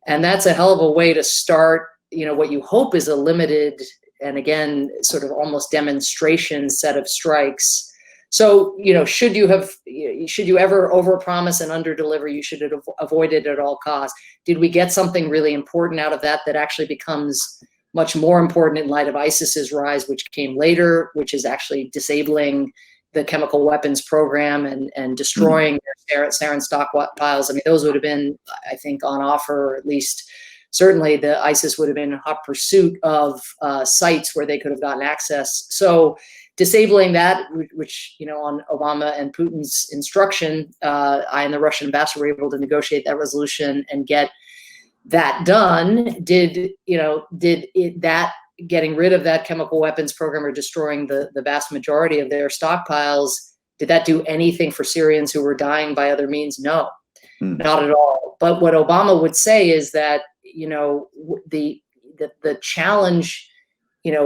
And that's a hell of a way to start, what you hope is a limited, and again, sort of almost demonstration set of strikes. So, should you ever overpromise and underdeliver, you should avoid it at all costs. Did we get something really important out of that actually becomes much more important in light of ISIS's rise, which came later, which is actually disabling, the chemical weapons program and destroying their sarin stockpiles. I mean, those would have been, I think, on offer, or at least certainly the ISIS would have been in hot pursuit of sites where they could have gotten access. So disabling that, which, on Obama and Putin's instruction, I and the Russian ambassador were able to negotiate that resolution and get that done. That getting rid of that chemical weapons program or destroying the vast majority of their stockpiles, did that do anything for Syrians who were dying by other means? No, not at all. But what Obama would say is that, the challenge,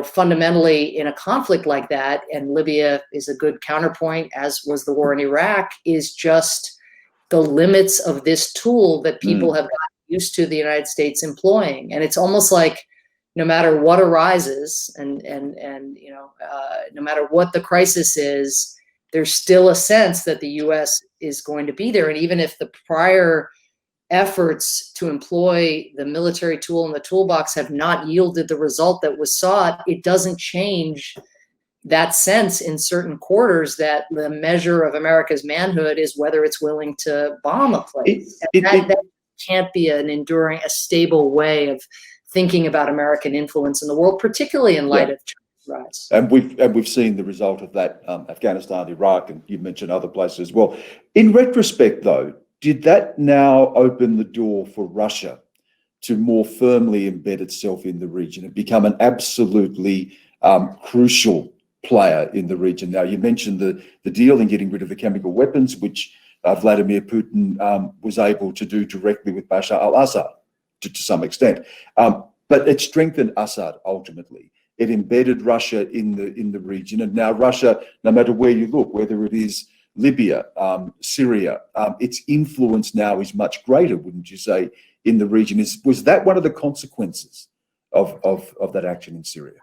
fundamentally in a conflict like that, and Libya is a good counterpoint, as was the war in Iraq, is just the limits of this tool that people have gotten used to the United States employing. And it's almost like, no matter what arises and no matter what the crisis is, there's still a sense that the U.S. is going to be there. And even if the prior efforts to employ the military tool in the toolbox have not yielded the result that was sought, it doesn't change that sense in certain quarters that the measure of America's manhood is whether it's willing to bomb a place. That can't be an enduring, a stable way of thinking about American influence in the world, particularly in light of China's rise. And we've seen the result of that, Afghanistan, Iraq, and you mentioned other places as well. In retrospect, though, did that now open the door for Russia to more firmly embed itself in the region and become an absolutely crucial player in the region? Now, you mentioned the deal in getting rid of the chemical weapons, which Vladimir Putin was able to do directly with Bashar al-Assad to some extent. But it strengthened Assad ultimately. It embedded Russia in the region. And now Russia, no matter where you look, whether it is Libya, Syria, its influence now is much greater, wouldn't you say, in the region? Was that one of the consequences of that action in Syria?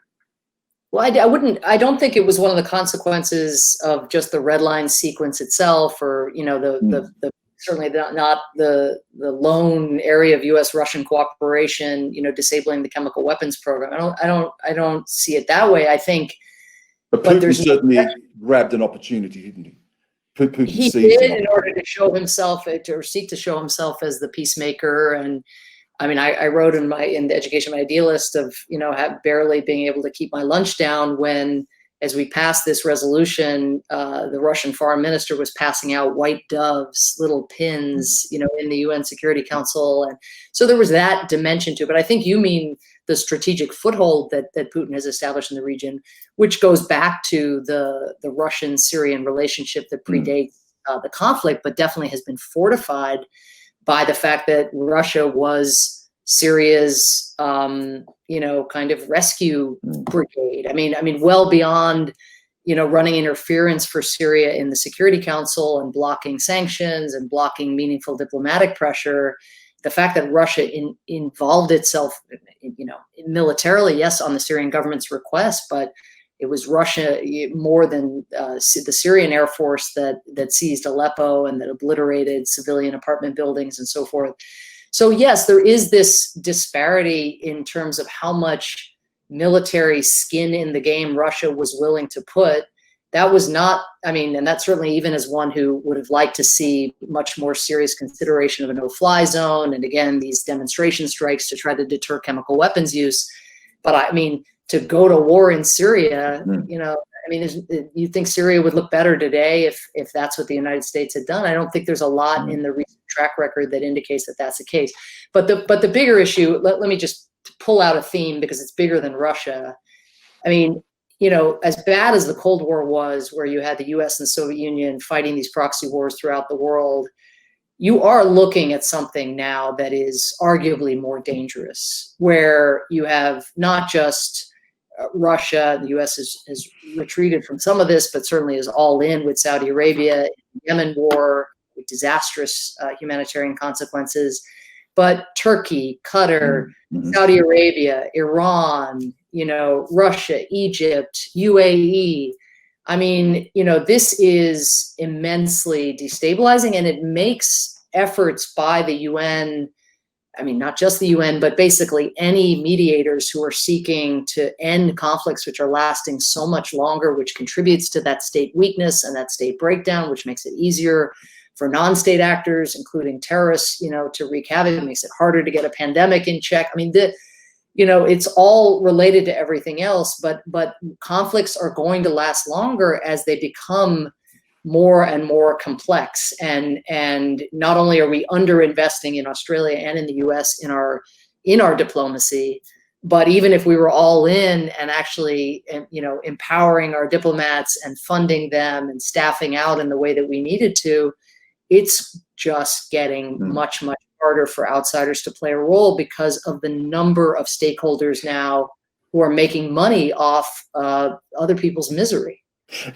Well, I don't think it was one of the consequences of just the red line sequence itself, or, the certainly not the lone area of U.S.-Russian cooperation, disabling the chemical weapons program. I don't see it that way. I think, but Putin certainly grabbed an opportunity, didn't he? Putin he did, in order to show himself, or seek to show himself as the peacemaker. And I mean, I wrote in the Education of My Idealist of, barely being able to keep my lunch down when, as we passed this resolution, the Russian foreign minister was passing out white doves, little pins, in the UN Security Council. And so there was that dimension to it. But I think you mean the strategic foothold that Putin has established in the region, which goes back to the Russian-Syrian relationship that predates the conflict, but definitely has been fortified by the fact that Russia was Syria's, kind of rescue brigade. I mean, well beyond, running interference for Syria in the Security Council and blocking sanctions and blocking meaningful diplomatic pressure. The fact that Russia involved itself, militarily, yes, on the Syrian government's request, but it was Russia more than the Syrian Air Force that seized Aleppo and that obliterated civilian apartment buildings and so forth. So yes, there is this disparity in terms of how much military skin in the game Russia was willing to put. That was not, and that's certainly, even as one who would have liked to see much more serious consideration of a no-fly zone, and again, these demonstration strikes to try to deter chemical weapons use. But to go to war in Syria, you think Syria would look better today if that's what the United States had done? I don't think there's a lot in the recent track record that indicates that that's the case. But the bigger issue, let me just pull out a theme because it's bigger than Russia. As bad as the Cold War was, where you had the US and the Soviet Union fighting these proxy wars throughout the world, you are looking at something now that is arguably more dangerous, where you have not just Russia, the US has retreated from some of this, but certainly is all in with Saudi Arabia, Yemen war, with disastrous humanitarian consequences, but Turkey, Qatar, Saudi Arabia, Iran, Russia, Egypt, UAE. This is immensely destabilizing, and it makes efforts by the UN I mean, not just the UN, but basically any mediators who are seeking to end conflicts which are lasting so much longer, which contributes to that state weakness and that state breakdown, which makes it easier for non-state actors, including terrorists, to wreak havoc. It makes it harder to get a pandemic in check. I mean, it's all related to everything else, but conflicts are going to last longer as they become more and more complex. And not only are we underinvesting in Australia and in the US in our diplomacy, but even if we were all in and actually, empowering our diplomats and funding them and staffing out in the way that we needed to, it's just getting much, much harder for outsiders to play a role because of the number of stakeholders now who are making money off other people's misery.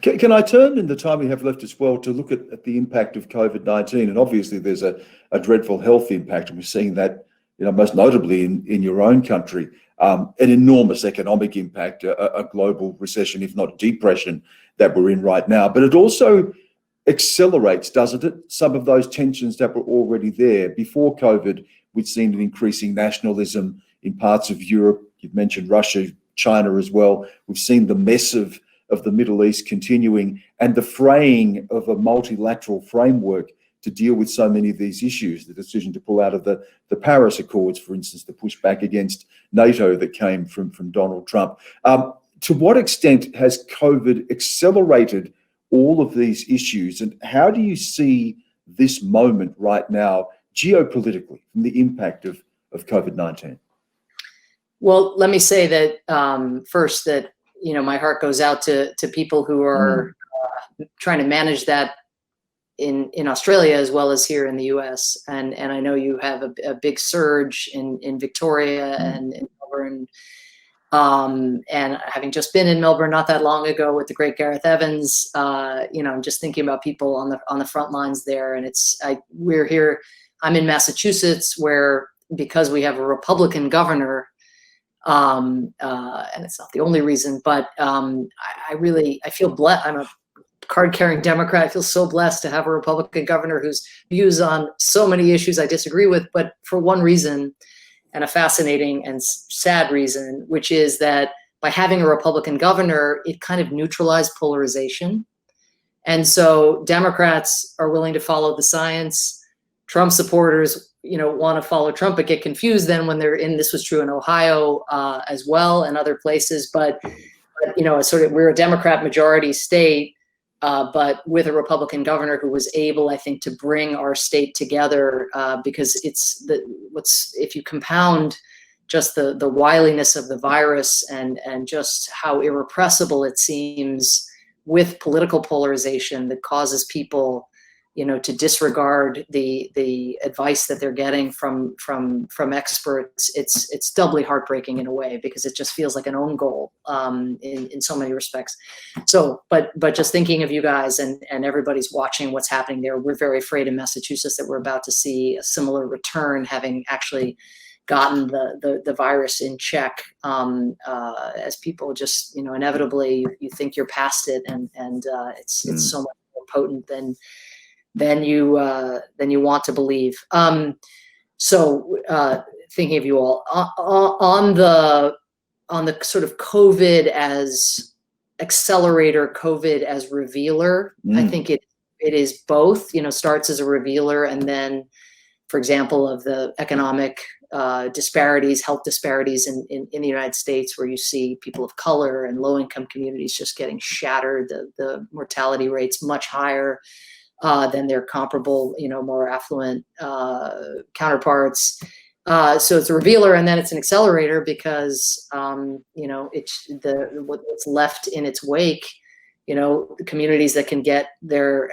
Can I turn in the time we have left as well to look at the impact of COVID-19? And obviously there's a dreadful health impact, and we're seeing that, most notably in your own country, an enormous economic impact, a global recession, if not depression, that we're in right now. But it also accelerates, doesn't it, some of those tensions that were already there. Before COVID, we'd seen an increasing nationalism in parts of Europe. You've mentioned Russia, China as well. We've seen the mess of the Middle East continuing, and the fraying of a multilateral framework to deal with so many of these issues. The decision to pull out of the Paris Accords, for instance, the pushback against NATO that came from Donald Trump. To what extent has COVID accelerated all of these issues, and how do you see this moment right now geopolitically from the impact of COVID-19? Well, let me say that first that my heart goes out to people who are trying to manage that in Australia as well as here in the US. And I know you have a big surge in Victoria and in Melbourne. And having just been in Melbourne not that long ago with the great Gareth Evans, I'm just thinking about people on the front lines there. And we're here. I'm in Massachusetts, where because we have a Republican governor, and it's not the only reason, but I feel blessed. I'm a card-carrying Democrat. I feel so blessed to have a Republican governor whose views on so many issues I disagree with, but for one reason, and a fascinating and sad reason, which is that by having a Republican governor, it kind of neutralized polarization. And so Democrats are willing to follow the science. Trump supporters, want to follow Trump, but get confused then when they're in. This was true in Ohio as well and other places. But we're a Democrat majority state, but with a Republican governor who was able, I think, to bring our state together because if you compound just the wiliness of the virus and just how irrepressible it seems with political polarization that causes people to disregard the advice that they're getting from experts, it's doubly heartbreaking in a way, because it just feels like an own goal in so many respects. So, but just thinking of you guys and everybody's watching what's happening there, we're very afraid in Massachusetts that we're about to see a similar return, having actually gotten the virus in check, as people just inevitably you think you're past it, and it's so much more potent than you want to believe. So thinking of you all on the sort of COVID as accelerator, COVID as revealer, I think it is both. Starts as a revealer, and then, for example, of the economic disparities, health disparities in the United States, where you see people of color and low-income communities just getting shattered. The mortality rates much higher than their comparable, more affluent counterparts. So it's a revealer, and then it's an accelerator because, it's what's left in its wake. The communities that can get their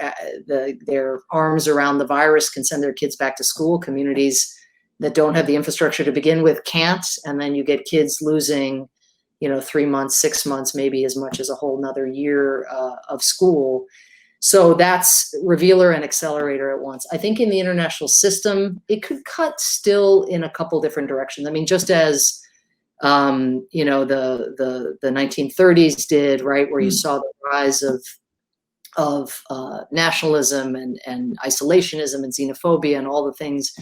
arms around the virus can send their kids back to school. Communities that don't have the infrastructure to begin with can't, and then you get kids losing, 3 months, 6 months, maybe as much as a whole another year of school. So that's revealer and accelerator at once. I think in the international system, it could cut still in a couple different directions. I mean, just as the 1930s did, right, where you saw the rise of nationalism and isolationism and xenophobia and all the things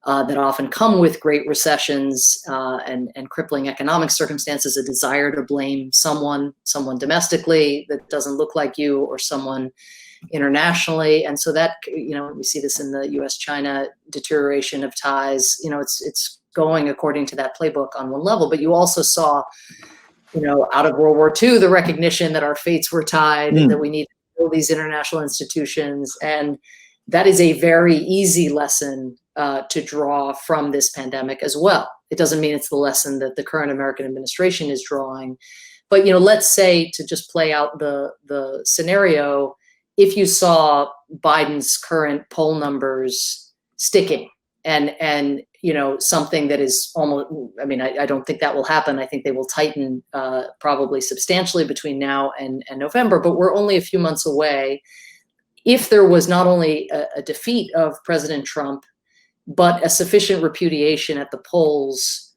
that often come with great recessions and crippling economic circumstances, a desire to blame someone domestically that doesn't look like you, or someone internationally. And so that, we see this in the US-China deterioration of ties. It's going according to that playbook on one level, but you also saw, out of World War II, the recognition that our fates were tied, that we need to build these international institutions. And that is a very easy lesson to draw from this pandemic as well. It doesn't mean it's the lesson that the current American administration is drawing. But, let's say, to just play out the scenario, if you saw Biden's current poll numbers sticking and something that is almost, I don't think that will happen. I think they will tighten probably substantially between now and November, but we're only a few months away. If there was not only a defeat of President Trump, but a sufficient repudiation at the polls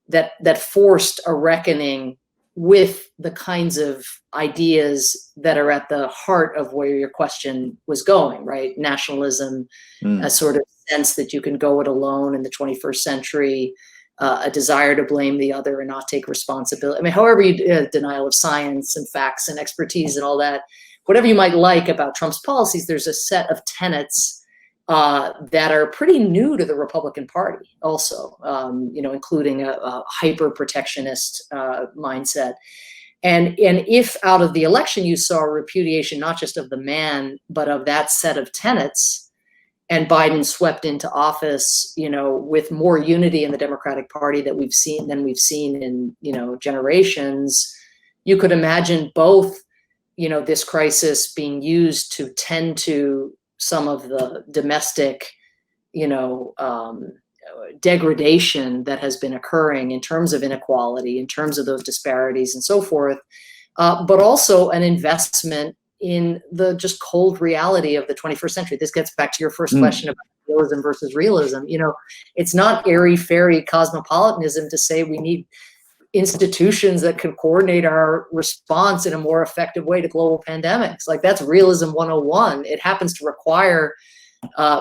that forced a reckoning with the kinds of ideas that are at the heart of where your question was going, right? Nationalism, a sort of sense that you can go it alone in the 21st century, a desire to blame the other and not take responsibility. However you denial of science and facts and expertise and all that, whatever you might like about Trump's policies, there's a set of tenets that are pretty new to the Republican Party also, including a hyper-protectionist mindset. And if out of the election you saw a repudiation not just of the man, but of that set of tenets, and Biden swept into office, with more unity in the Democratic Party than we've seen in, generations, you could imagine both, this crisis being used to tend to some of the domestic, degradation that has been occurring in terms of inequality, in terms of those disparities and so forth, but also an investment in the just cold reality of the 21st century. This gets back to your first question about realism versus realism. It's not airy-fairy cosmopolitanism to say we need institutions that can coordinate our response in a more effective way to global pandemics. Like, that's realism 101. It happens to require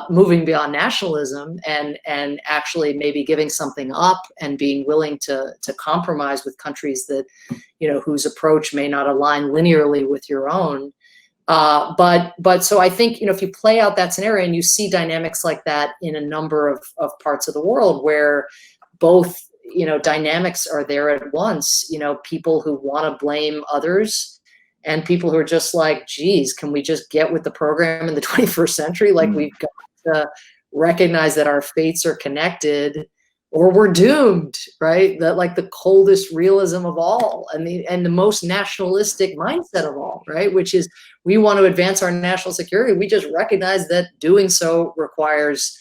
moving beyond nationalism and actually maybe giving something up and being willing to compromise with countries that, whose approach may not align linearly with your own. But so I think, if you play out that scenario and you see dynamics like that in a number of parts of the world where both, dynamics are there at once, people who want to blame others and people who are just like, geez, can we just get with the program in the 21st century? Like, we've got to recognize that our fates are connected or we're doomed, right? That, like, the coldest realism of all and the most nationalistic mindset of all, right? Which is, we want to advance our national security. We just recognize that doing so requires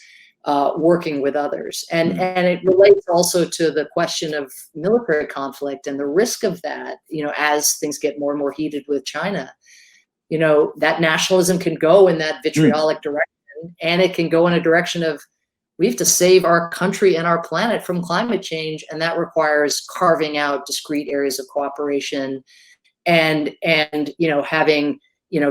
working with others. And it relates also to the question of military conflict and the risk of that, as things get more and more heated with China. That nationalism can go in that vitriolic direction, and it can go in a direction of, we have to save our country and our planet from climate change, and that requires carving out discrete areas of cooperation and having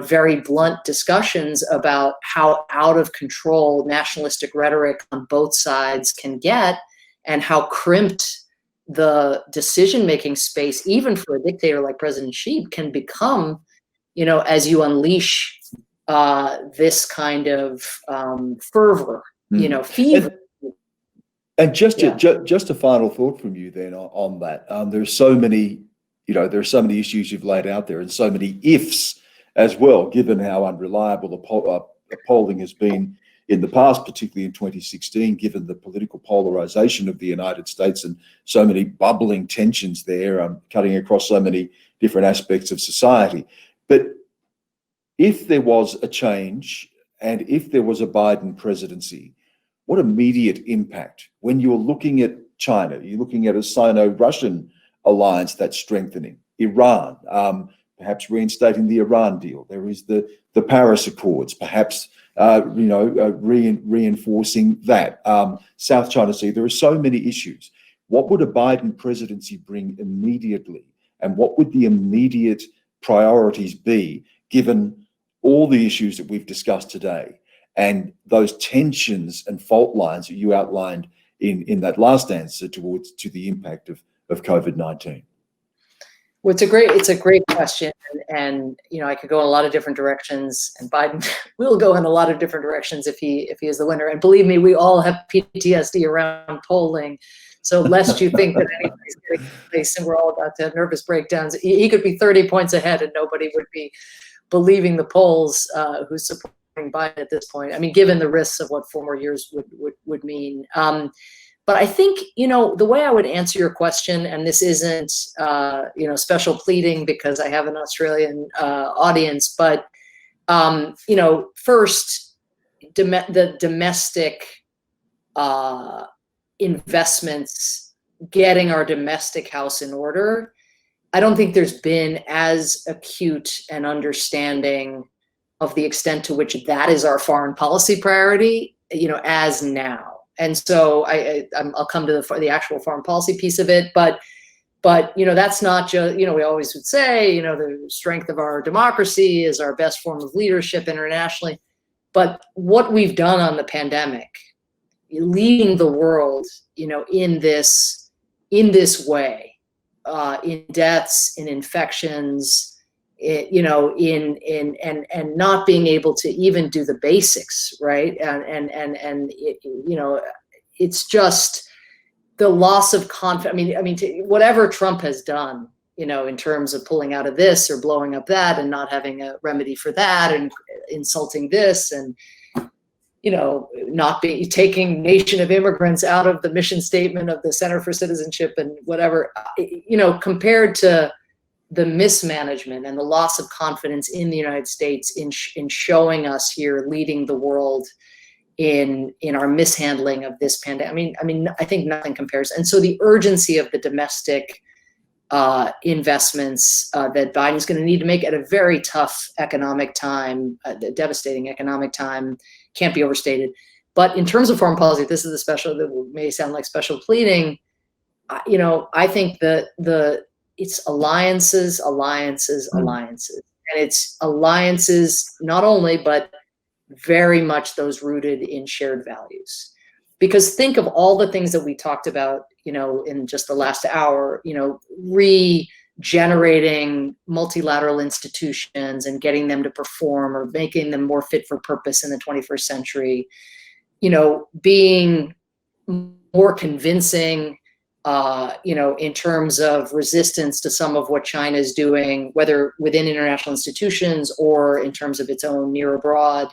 very blunt discussions about how out of control nationalistic rhetoric on both sides can get, and how crimped the decision-making space, even for a dictator like President Xi, can become, as you unleash this kind of fervor, fever. And just a final thought from you then on that. There's so many, there's so many issues you've laid out there, and so many ifs as well, given how unreliable the polling has been in the past, particularly in 2016, given the political polarization of the United States and so many bubbling tensions there, cutting across so many different aspects of society. But if there was a change and if there was a Biden presidency, what immediate impact, when you're looking at China, you're looking at a Sino-Russian alliance that's strengthening, Iran, perhaps reinstating the Iran deal. There is the Paris Accords, perhaps reinforcing that. South China Sea. There are so many issues. What would a Biden presidency bring immediately, and what would the immediate priorities be, given all the issues that we've discussed today? and those tensions and fault lines that you outlined in that last answer to the impact of COVID-19? Well, it's a great question, and I could go in a lot of different directions, and Biden will go in a lot of different directions if he is the winner. And believe me, we all have PTSD around polling. So lest you think that anybody's getting place and we're all about to have nervous breakdowns, he could be 30 points ahead and nobody would be believing the polls who's supporting Biden at this point. I mean, given the risks of what 4 more years would mean. But I think, the way I would answer your question, and this isn't, special pleading because I have an Australian audience, but, first, the domestic investments, getting our domestic house in order. I don't think there's been as acute an understanding of the extent to which that is our foreign policy priority, as now. And so I'll come to the actual foreign policy piece of it, but that's not just, we always would say, the strength of our democracy is our best form of leadership internationally. But what we've done on the pandemic, leading the world, in this way, in deaths, in infections, and not being able to even do the basics, right? It's just the loss of confidence. I mean, whatever Trump has done, in terms of pulling out of this or blowing up that and not having a remedy for that and insulting this and, not taking nation of immigrants out of the mission statement of the Center for Citizenship and whatever, compared to the mismanagement and the loss of confidence in the United States in showing us here, leading the world in our mishandling of this pandemic. I mean, I think nothing compares. And so the urgency of the domestic investments that Biden's going to need to make at a very tough economic time, devastating economic time, can't be overstated. But in terms of foreign policy, this is the special that may sound like special pleading. I think it's alliances, and it's alliances not only, but very much those rooted in shared values. Because think of all the things that we talked about, in just the last hour, regenerating multilateral institutions and getting them to perform or making them more fit for purpose in the 21st century, being more convincing, in terms of resistance to some of what China is doing, whether within international institutions or in terms of its own near abroad.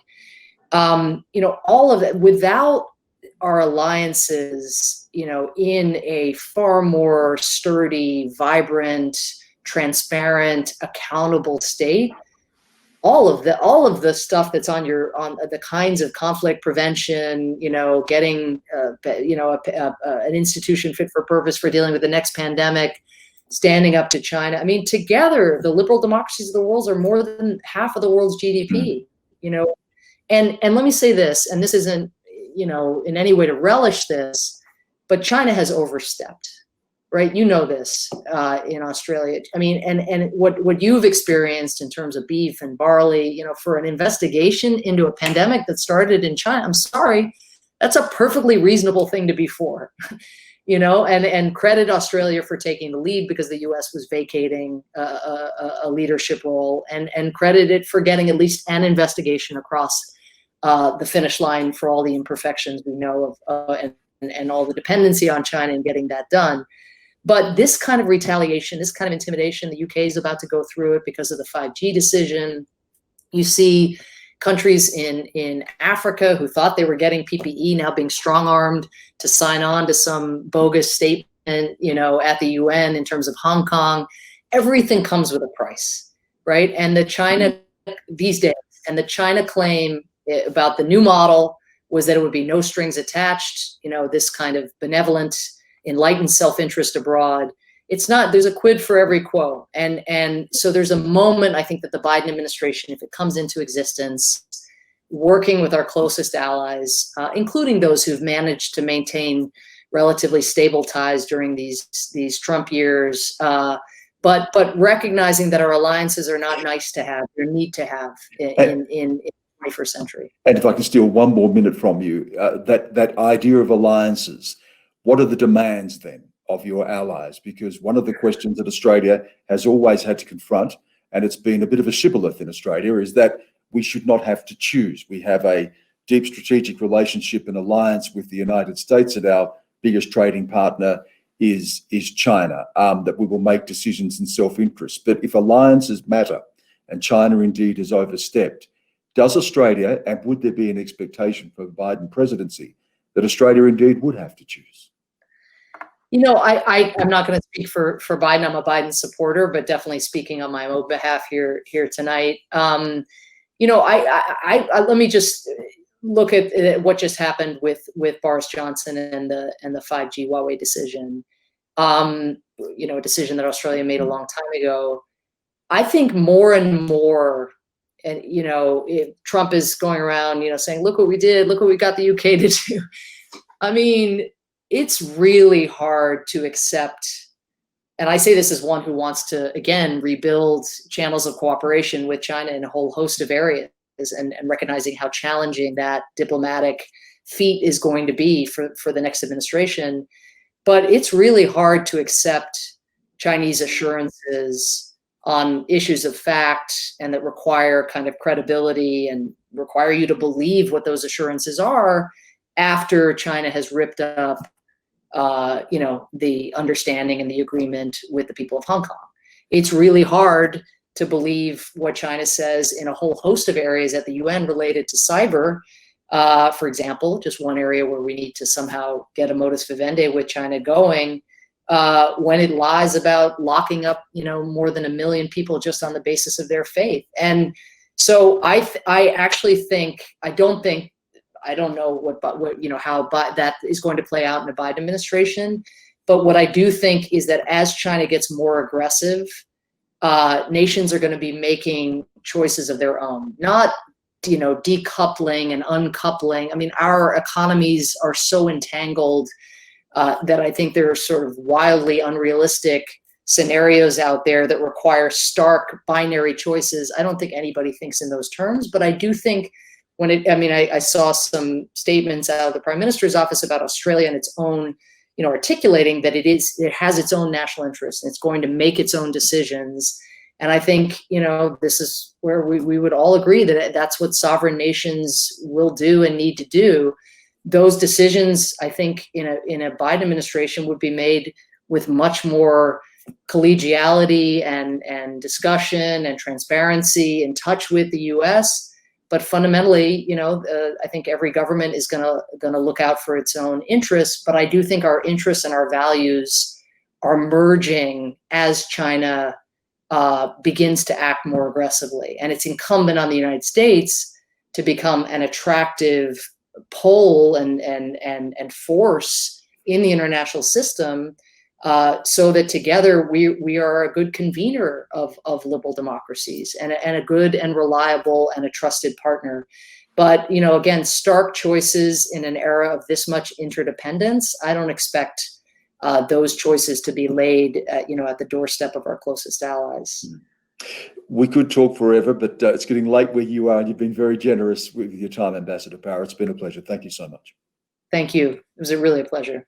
All of that, without our alliances, in a far more sturdy, vibrant, transparent, accountable state, all of the stuff that's on the kinds of conflict prevention, getting an institution fit for purpose for dealing with the next pandemic, standing up to China. I mean, together, the liberal democracies of the world are more than half of the world's GDP. And let me say this, and this isn't in any way to relish this, but China has overstepped. Right, this in Australia. I mean, and what you've experienced in terms of beef and barley, for an investigation into a pandemic that started in China, I'm sorry, that's a perfectly reasonable thing to be for, and credit Australia for taking the lead because the U.S. was vacating a leadership role, and credit it for getting at least an investigation across the finish line for all the imperfections we know of and all the dependency on China and getting that done. But this kind of retaliation, this kind of intimidation, the UK is about to go through it because of the 5G decision. You see countries in Africa who thought they were getting PPE now being strong-armed to sign on to some bogus statement, at the UN in terms of Hong Kong. Everything comes with a price, right? And the China these days, and the China claim about the new model was that it would be no strings attached, this kind of benevolent, enlightened self-interest abroad. It's not, there's a quid for every quo. And so there's a moment, I think, that the Biden administration, if it comes into existence, working with our closest allies, including those who've managed to maintain relatively stable ties during these Trump years, but recognizing that our alliances are not nice to have, they're need to have in 21st century. And if I can steal one more minute from you, that idea of alliances, what are the demands then of your allies? Because one of the questions that Australia has always had to confront, and it's been a bit of a shibboleth in Australia, is that we should not have to choose. We have a deep strategic relationship and alliance with the United States, and our biggest trading partner is China, that we will make decisions in self-interest. But if alliances matter, and China indeed has overstepped, does Australia, and would there be an expectation for the Biden presidency that Australia indeed would have to choose? You know, I'm not going to speak for Biden. I'm a Biden supporter, but definitely speaking on my own behalf here tonight. You know, I let me just look at what just happened with Boris Johnson and the 5G Huawei decision. You know, a decision that Australia made a long time ago. I think more and more, and you know, Trump is going around, you know, saying, "Look what we did! Look what we got the UK to do." I mean, it's really hard to accept, and I say this as one who wants to, again, rebuild channels of cooperation with China in a whole host of areas, and recognizing how challenging that diplomatic feat is going to be for the next administration. But it's really hard to accept Chinese assurances on issues of fact and that require kind of credibility and require you to believe what those assurances are after China has ripped up you know, the understanding and the agreement with the people of Hong Kong. It's really hard to believe what China says in a whole host of areas at the UN related to cyber. For example, just one area where we need to somehow get a modus vivendi with China going, when it lies about locking up, you know, more than 1 million people just on the basis of their faith. And so I actually think, I don't know what you know, how that is going to play out in the Biden administration. But what I do think is that as China gets more aggressive, nations are going to be making choices of their own, not, you know, decoupling and uncoupling. I mean, our economies are so entangled that I think there are sort of wildly unrealistic scenarios out there that require stark binary choices. I don't think anybody thinks in those terms, but I do think I saw some statements out of the Prime Minister's office about Australia and its own, you know, articulating that it has its own national interests and it's going to make its own decisions. And I think, you know, this is where we would all agree that that's what sovereign nations will do and need to do. Those decisions, I think, in a Biden administration would be made with much more collegiality and discussion and transparency, in touch with the U.S. But fundamentally, you know, I think every government is gonna look out for its own interests. But I do think our interests and our values are merging as China begins to act more aggressively, and it's incumbent on the United States to become an attractive pole and force in the international system, so that together we are a good convener of liberal democracies and a good and reliable and a trusted partner. But, you know, again, stark choices in an era of this much interdependence, I don't expect those choices to be laid you know, at the doorstep of our closest allies. We could talk forever, but it's getting late where you are, and you've been very generous with your time, Ambassador Power. It's been a pleasure. Thank you so much. Thank you. It was really a pleasure.